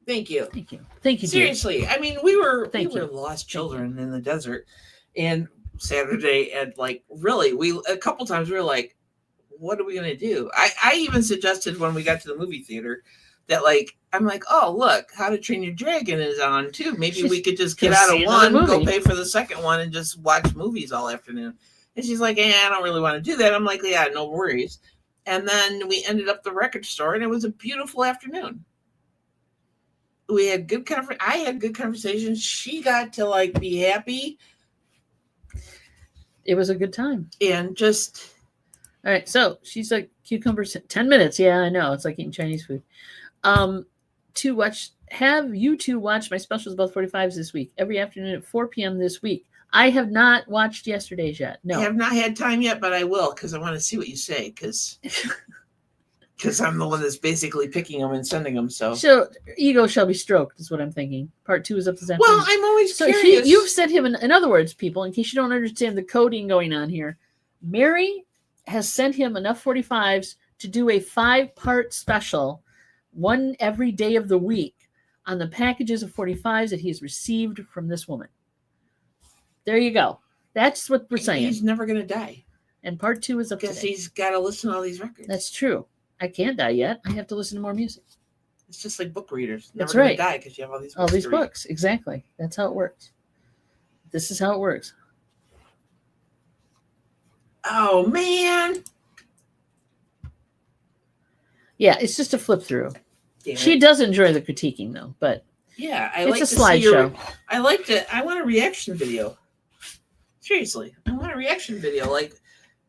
Thank you. Thank you. Thank you. Seriously, dear. I mean, we were you. lost children in the desert, and Saturday, and like really, a couple times we were like, "What are we gonna do?" I even suggested when we got to the movie theater that I'm like, "Oh look, How to Train Your Dragon is on too. Maybe we could just get out of one, go pay for the second one, and just watch movies all afternoon." And she's like, "I don't really want to do that." I'm like, "Yeah, no worries." And then we ended up at the record store, and it was a beautiful afternoon. We had good I had good conversations. She got to be happy. It was a good time. And just all right. So she's like, cucumbers 10 minutes. Yeah, I know. It's like eating Chinese food. Have you two watch my specials about 45s this week, every afternoon at 4 p.m. this week. I have not watched yesterday's yet. No. I have not had time yet, but I will, because I want to see what you say, because I'm the one that's basically picking them and sending them. So ego shall be stroked is what I'm thinking. Part 2 is up this afternoon. Well, I'm always curious. You've sent him, in other words, people, in case you don't understand the coding going on here, Mary has sent him enough 45s to do a 5-part special, one every day of the week, on the packages of 45s that he's received from this woman. There you go. That's what we're saying. He's never going to die. And part 2 is up because he's got to listen to all these records. That's true. I can't die yet. I have to listen to more music. It's just like book readers. That's right. Die because you have all these books. Exactly. That's how it works. This is how it works. Oh man. Yeah, it's just a flip through. She does enjoy the critiquing though, but yeah, it's a slideshow. I liked it. I want a reaction video. Seriously, I want a reaction video.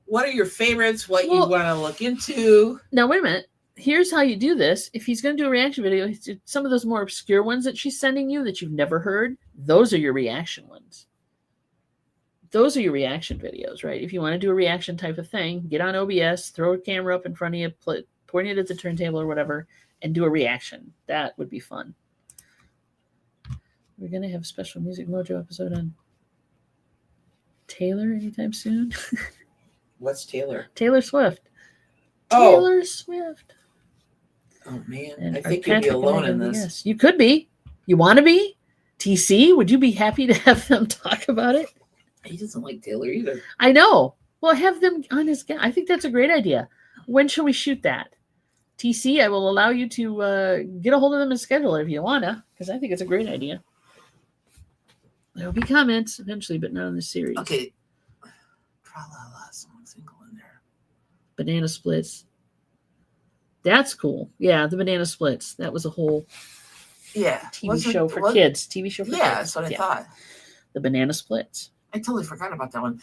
What are your favorites? What you want to look into? Now, wait a minute. Here's how you do this. If he's going to do a reaction video, some of those more obscure ones that she's sending you that you've never heard, those are your reaction ones. Those are your reaction videos, right? If you want to do a reaction type of thing, get on OBS, throw a camera up in front of you, point it at the turntable or whatever, and do a reaction. That would be fun. We're going to have a special Music Mojo episode on Taylor anytime soon. What's Taylor? Taylor Swift. Taylor Swift. Oh, man. And I think you'd be alone in this. Yes, you could be. You want to be? TC, would you be happy to have them talk about it? He doesn't like Taylor either. I know. Well, have them on his... I think that's a great idea. When shall we shoot that? TC, I will allow you to get a hold of them and schedule it if you want to, because I think it's a great idea. There'll be comments eventually, but not in this series. Okay. Tra-la-la, song single in there. Banana Splits. That's cool. Yeah, the Banana Splits. That was a whole TV show for kids. TV show for kids. Yeah, that's what I thought. The Banana Splits. I totally forgot about that one.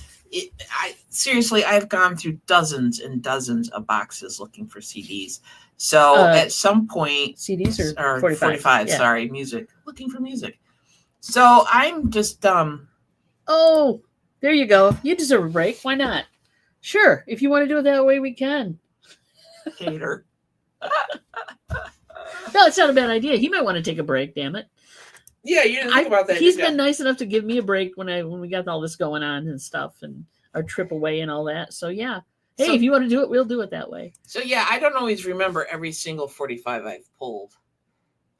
Seriously, I've gone through dozens and dozens of boxes looking for CDs. So at some point... CDs or 45, yeah. Sorry, music. Looking for music. So I'm just... Oh, there you go. You deserve a break. Why not? Sure. If you want to do it that way, we can. Hater. No, it's not a bad idea. He might want to take a break, damn it. Yeah, you didn't think about that. He's been nice enough to give me a break when we got all this going on and stuff and our trip away and all that. So yeah. Hey, if you want to do it, we'll do it that way. So yeah, I don't always remember every single 45 I've pulled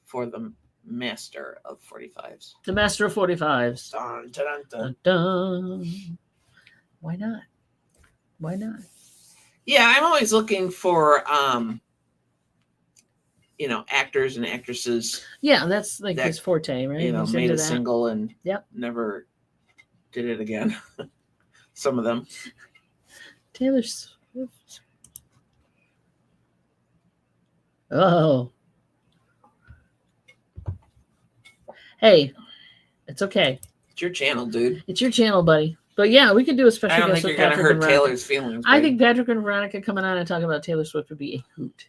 for the master of 45s. The master of 45s. Dun, dun, dun. Dun. Why not? Why not? Yeah, I'm always looking for actors and actresses. Yeah, that's like his forte, right? Made a single and never did it again. Some of them. Taylor Swift. Oh. Hey, it's okay. It's your channel, dude. It's your channel, buddy. But yeah, we could do a special. I don't think you're going to hurt Taylor's feelings. I think Patrick and Veronica coming on and talking about Taylor Swift would be a hoot.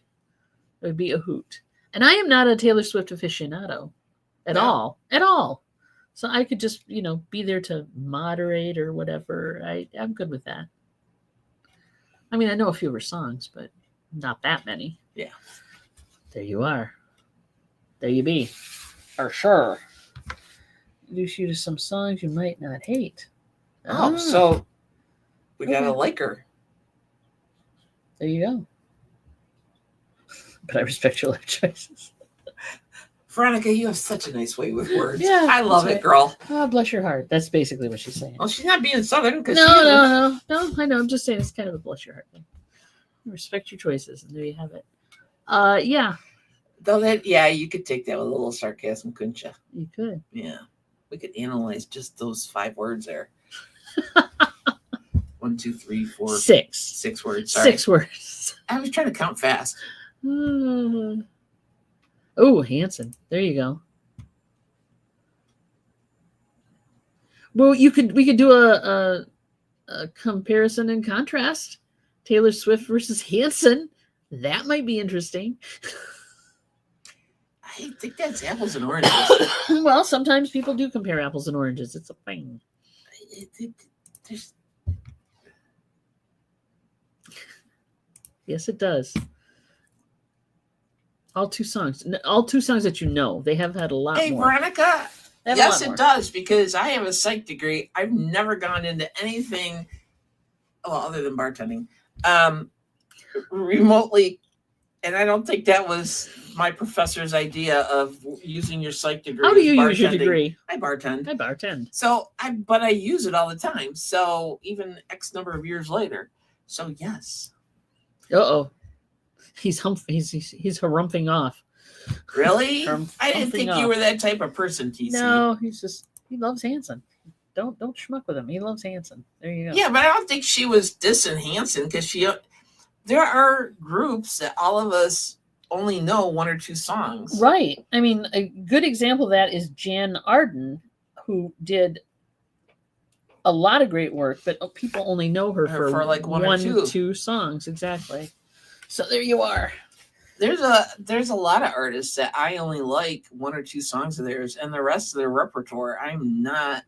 It would be a hoot. And I am not a Taylor Swift aficionado at all. At all. So I could just, be there to moderate or whatever. I'm good with that. I mean, I know a few of her songs, but Not that many. Yeah. There you are. There you be. For sure. Introduce you to some songs you might not hate. Oh, so we gotta like her. There you go. But I respect your life choices. Veronica, you have such a nice way with words. Yeah, I love it, girl. Oh, bless your heart. That's basically what she's saying. Well, she's not being southern because No. I know. I'm just saying it's kind of a bless your heart thing. Respect your choices, and there you have it. Yeah. Though you could take that with a little sarcasm, couldn't you? You could. Yeah. We could analyze just those 5 words there. 1, 2, 3, 4, 6. 6 words. Sorry. 6 words. I was trying to count fast. Oh, Hanson. There you go. Well, we could do a comparison and contrast. Taylor Swift versus Hanson. That might be interesting. I think that's apples and oranges. Well, sometimes people do compare apples and oranges. It's a thing. Yes, it does. All two songs that you know. They have had a lot more. Hey, Veronica. Yes, it does, because I have a psych degree. I've never gone into anything, other than bartending, remotely. And I don't think that was my professor's idea of using your psych degree. How do you use your degree? I bartend. So but I use it all the time. So even X number of years later. So yes. Uh-oh. He's harumphing off. Really? I didn't think you were that type of person, TC. No, he loves Hanson. Don't schmuck with him. He loves Hanson. There you go. Yeah, but I don't think she was dissing Hanson because there are groups that all of us only know 1 or 2 songs. Right. I mean, a good example of that is Jan Arden, who did a lot of great work, but people only know her for like 1 or 2 songs. Exactly. So there you are. There's a lot of artists that I only like 1 or 2 songs of theirs, and the rest of their repertoire I'm not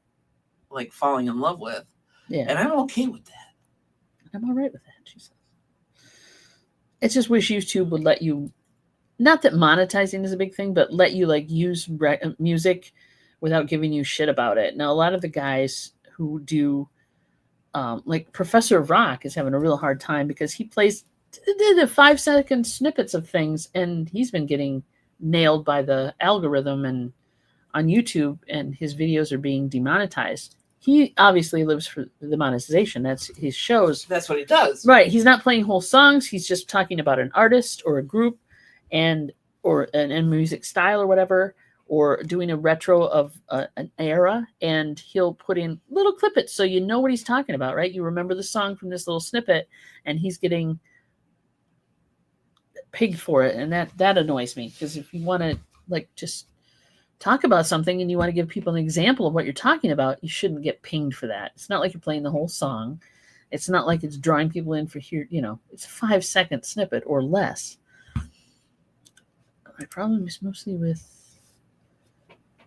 like falling in love with. Yeah. And I'm okay with that. I'm all right with that, she says. It's just wish YouTube would let you, not that monetizing is a big thing, but let you like use music without giving you shit about it. Now, a lot of the guys who do, like Professor Rock is having a real hard time because he plays the 5-second snippets of things, and he's been getting nailed by the algorithm and on YouTube, and his videos are being demonetized. He obviously lives for the monetization. That's his shows. That's what he does. Right. He's not playing whole songs. He's just talking about an artist or a group or an music style or whatever, or doing a retro of an era, and he'll put in little clippets so you know what he's talking about, right? You remember the song from this little snippet, and he's getting pigged for it, and that annoys me, because if you want to like just talk about something and you want to give people an example of what you're talking about, you shouldn't get pinged for that. It's not like you're playing the whole song. It's not like it's drawing people in for here, it's a 5-second snippet or less. My problem is mostly with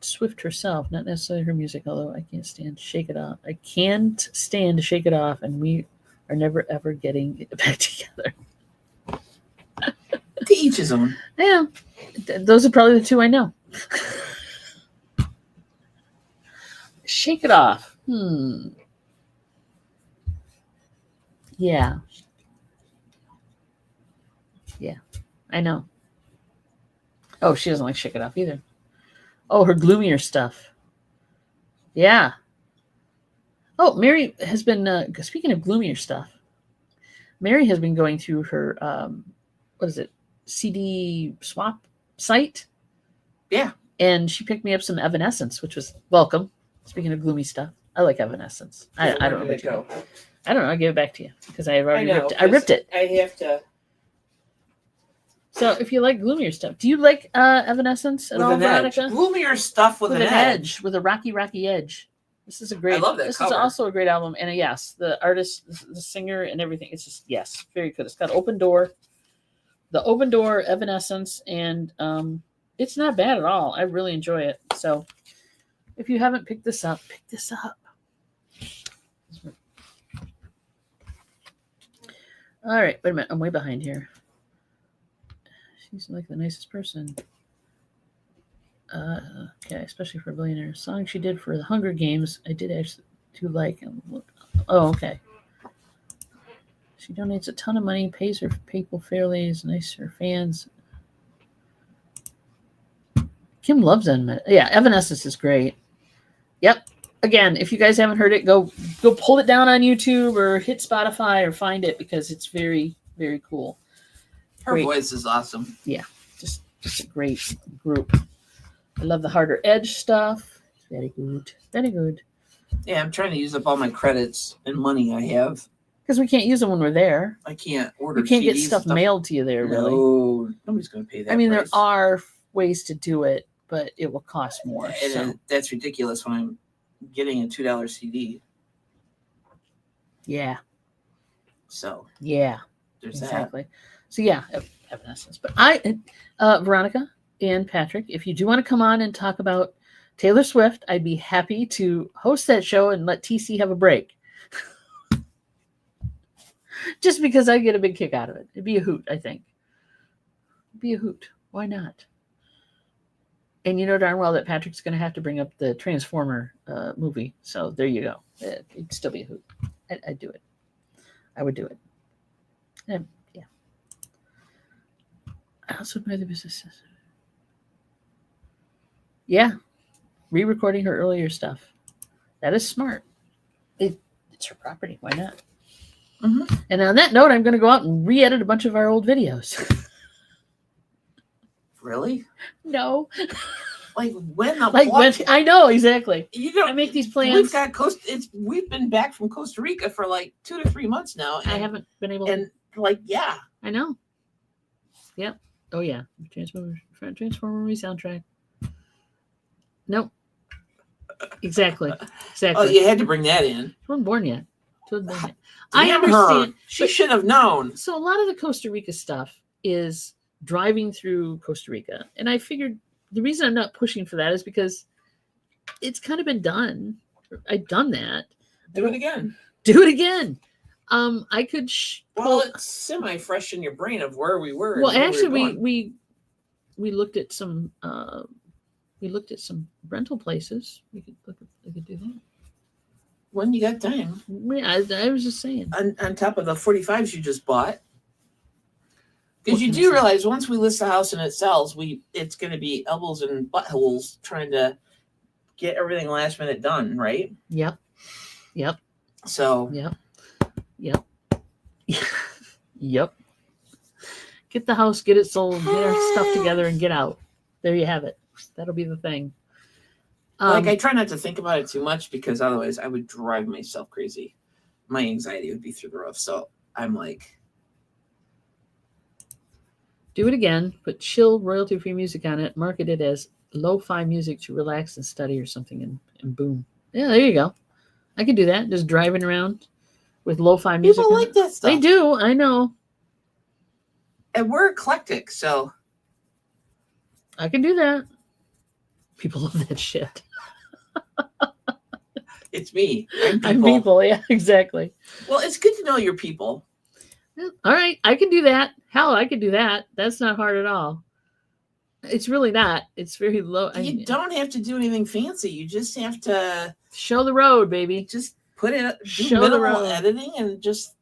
Swift herself, not necessarily her music, although I can't stand Shake It Off. I can't stand to Shake It Off, and we are never ever getting it back together. To each his own. Yeah. Those are probably the 2 I know. Shake It Off. Yeah. Yeah. I know. Oh, she doesn't like Shake It Off either. Oh, her gloomier stuff. Yeah. Oh, Mary has been, speaking of gloomier stuff, Mary has been going through her, what is it, CD swap site? Yeah. And she picked me up some Evanescence, which was welcome. Speaking of gloomy stuff, I like Evanescence. I don't know. I don't know. I gave it back to you because I already ripped it. I ripped it. I have to. So if you like gloomier stuff, do you like Evanescence at all, Veronica? Gloomier stuff with an edge. With a rocky edge. This is a great. I love that This cover. is also a great album, and yes, the artist, the singer, and everything. It's just very good. It's got Open Door, the Open Door, Evanescence, and it's not bad at all. I really enjoy it. So if you haven't picked this up, pick this up. All right, wait a minute. I'm way behind here. She's like the nicest person. Okay, especially for a billionaire. Song she did for the Hunger Games, I did actually do like. Oh, okay. She donates a ton of money, pays her people fairly, is nice to her fans. Kim loves yeah, Evanescence is great. Yep. Again, if you guys haven't heard it, go pull it down on YouTube or hit Spotify or find it because it's very, very cool. Her voice is awesome. Yeah, just a great group. I love the Harder Edge stuff. Very good. Very good. Yeah, I'm trying to use up all my credits and money I have. Because we can't use them when we're there. I can't order. You can't CDs get stuff mailed to you there, really. No, nobody's going to pay that. I mean, price. there are ways to do it, but it will cost more. And that's ridiculous when I'm getting a $2 CD. Yeah. So. Yeah. There's exactly. That. So yeah, Evanescence. But Veronica and Patrick, if you do want to come on and talk about Taylor Swift, I'd be happy to host that show and let TC have a break. Just because I get a big kick out of it. It'd be a hoot, I think. It'd be a hoot. Why not? And you know darn well that Patrick's going to have to bring up the Transformer movie. So there you go. It'd still be a hoot. I'd do it. I would do it. And, yeah. I also buy the businesses. Yeah. Re-recording her earlier stuff. That is smart. It's her property. Why not? Mm-hmm. And on that note, I'm going to go out and re-edit a bunch of our old videos. Really? No. Like when I know exactly. You don't. I make these plans. We've been back from Costa Rica for like 2 to 3 months now. And I haven't been able. And yeah, I know. Yep. Oh yeah. Transformer movie soundtrack. Nope. Exactly. Oh, you had to bring that in. She wasn't born yet. I understand. She should have known. So a lot of the Costa Rica stuff is driving through Costa Rica. And I figured the reason I'm not pushing for that is because it's kind of been done. I've done that. Do it again. I could. It's semi-fresh in your brain of where we were. Well, actually, we looked at some. We looked at some rental places. We could do that. When you got time. Yeah, I was just saying. On top of the 45s you just bought. Because you do realize once we list the house and it sells, it's going to be elbows and buttholes trying to get everything last minute done, right? Yep. So. Yep. Yep. Get the house, get it sold, get our stuff together, and get out. There you have it. That'll be the thing. I try not to think about it too much because otherwise I would drive myself crazy. My anxiety would be through the roof. So I'm like. Do it again. Put chill royalty-free music on it. Market it as lo-fi music to relax and study or something, and boom. Yeah, there you go. I could do that. Just driving around with lo-fi music. People like that stuff. They do. I know. And we're eclectic, so. I can do that. People love that shit. It's me. I'm people. Yeah, exactly. Well, it's good to know your people. All right, I can do that. Hell, I can do that. That's not hard at all. It's really not. It's very low. You don't have to do anything fancy. You just have to show the road, baby. Just put it. Do minimal editing and just.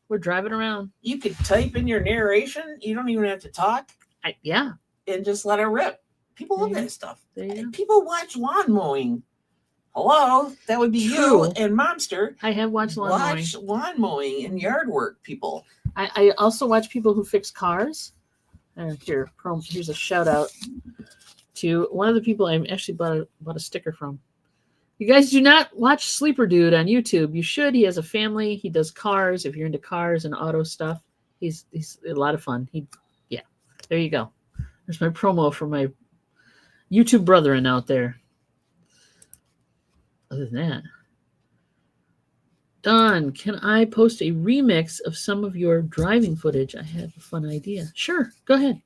We're driving around. You could type in your narration. You don't even have to talk. Yeah. And just let it rip. People love that stuff. And people watch lawn mowing. Hello, that would be you and Momster. I have watched lawn mowing and yard work, people. I also watch people who fix cars. Here's a shout out to one of the people I actually bought a sticker from. You guys do not watch Sleeper Dude on YouTube. You should. He has a family. He does cars. If you're into cars and auto stuff, he's a lot of fun. There you go. There's my promo for my YouTube brethren out there. Other than that, Don, can I post a remix of some of your driving footage? I have a fun idea. Sure, go ahead.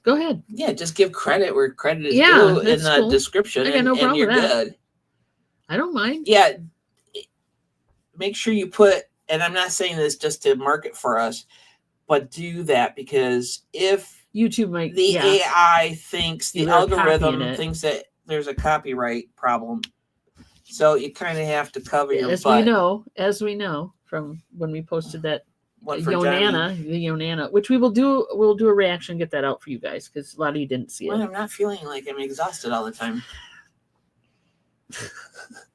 Go ahead. Yeah, just give credit where credit is due in the description. I got no problem you're with that. Good. I don't mind. Yeah, make sure you put, and I'm not saying this just to market for us, but do that, because if YouTube might the AI thinks, the They're copying algorithm it. thinks that there's a copyright problem, so you kind of have to cover your as butt. as we know from when we posted that One for Johnny. the Yonana, which we'll do a reaction, get that out for you guys, because a lot of you didn't see Well, it. I'm not feeling like I'm exhausted all the time.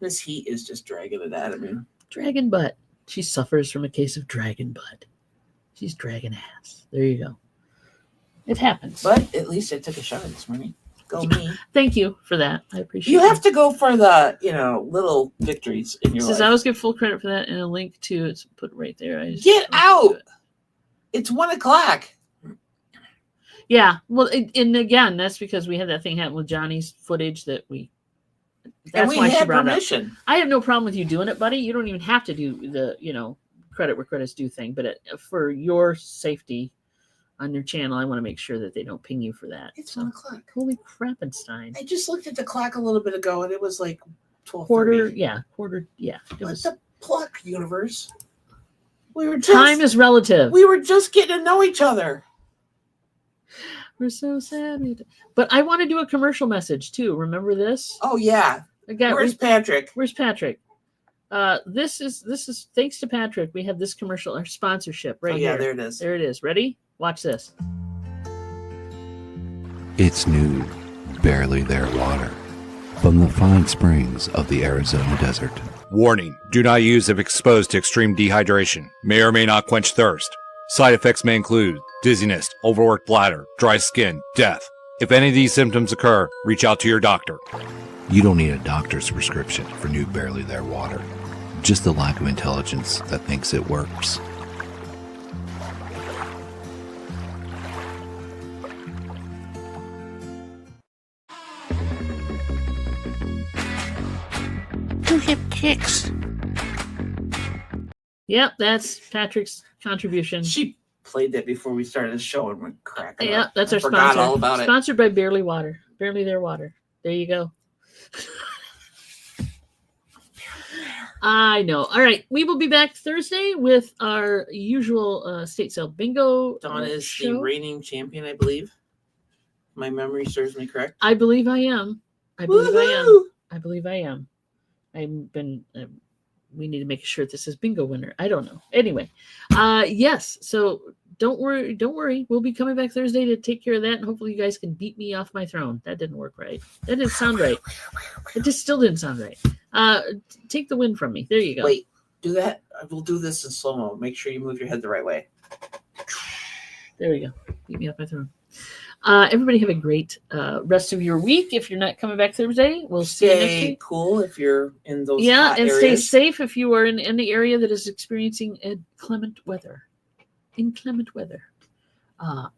This heat is just dragging it out of me. Dragon butt. She suffers from a case of dragon butt. She's dragon ass. There you go. It happens. But at least I took a shower this morning. Go me. Thank you for that. I appreciate it. You have to go for the, little victories in your life. I always give full credit for that, and a link to it's put right there. Get out! It's 1:00. Yeah. Well, and again, that's because we had that thing happen with Johnny's footage that we. That's why she brought permission. It up. I have no problem with you doing it, buddy. You don't even have to do the, credit where credit's due thing. But for your safety on your channel, I want to make sure that they don't ping you for that. It's 1:00. Holy crappenstein. I just looked at the clock a little bit ago, and it was like 12:30. Quarter. Yeah. What's the pluck, universe? Time is relative. We were just getting to know each other. We're so sad. But I want to do a commercial message too. Remember this? Oh yeah. Again, Where's Patrick? Where's Patrick? This is thanks to Patrick. We have this commercial, our sponsorship right here. Yeah, there it is. There it is. Ready? Watch this. It's new, barely there water from the fine springs of the Arizona desert. Warning, do not use if exposed to extreme dehydration. May or may not quench thirst. Side effects may include dizziness, overworked bladder, dry skin, death. If any of these symptoms occur, reach out to your doctor. You don't need a doctor's prescription for new barely there water. Just the lack of intelligence that thinks it works. Two hip kicks. Yep, that's Patrick's contribution. She played that before we started the show and went cracking up. Yeah, that's our sponsor. Forgot all about it. Sponsored by Barely Water. Barely There Water. There you go. I know. All right. We will be back Thursday with our usual state sale bingo. Dawn is the reigning champion, I believe. My memory serves me correct. I believe I am. I believe I am. I've been. We need to make sure this is bingo winner. I don't know. Anyway, yes. So don't worry. We'll be coming back Thursday to take care of that, and hopefully you guys can beat me off my throne. That didn't work right. That didn't sound right. It just still didn't sound right. Take the win from me. There you go. Wait, do that. We'll do this in slow-mo. Make sure you move your head the right way. There we go. Beat me off my throne. Everybody have a great rest of your week. If you're not coming back Thursday, we'll see you next week. Cool if you're in those hot and areas. Stay safe if you are in any area that is experiencing inclement weather.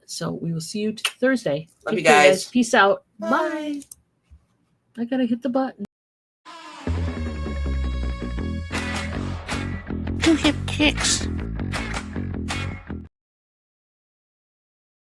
So we will see you Thursday. Love you guys. Peace out. Bye. I gotta hit the button. Two hip kicks.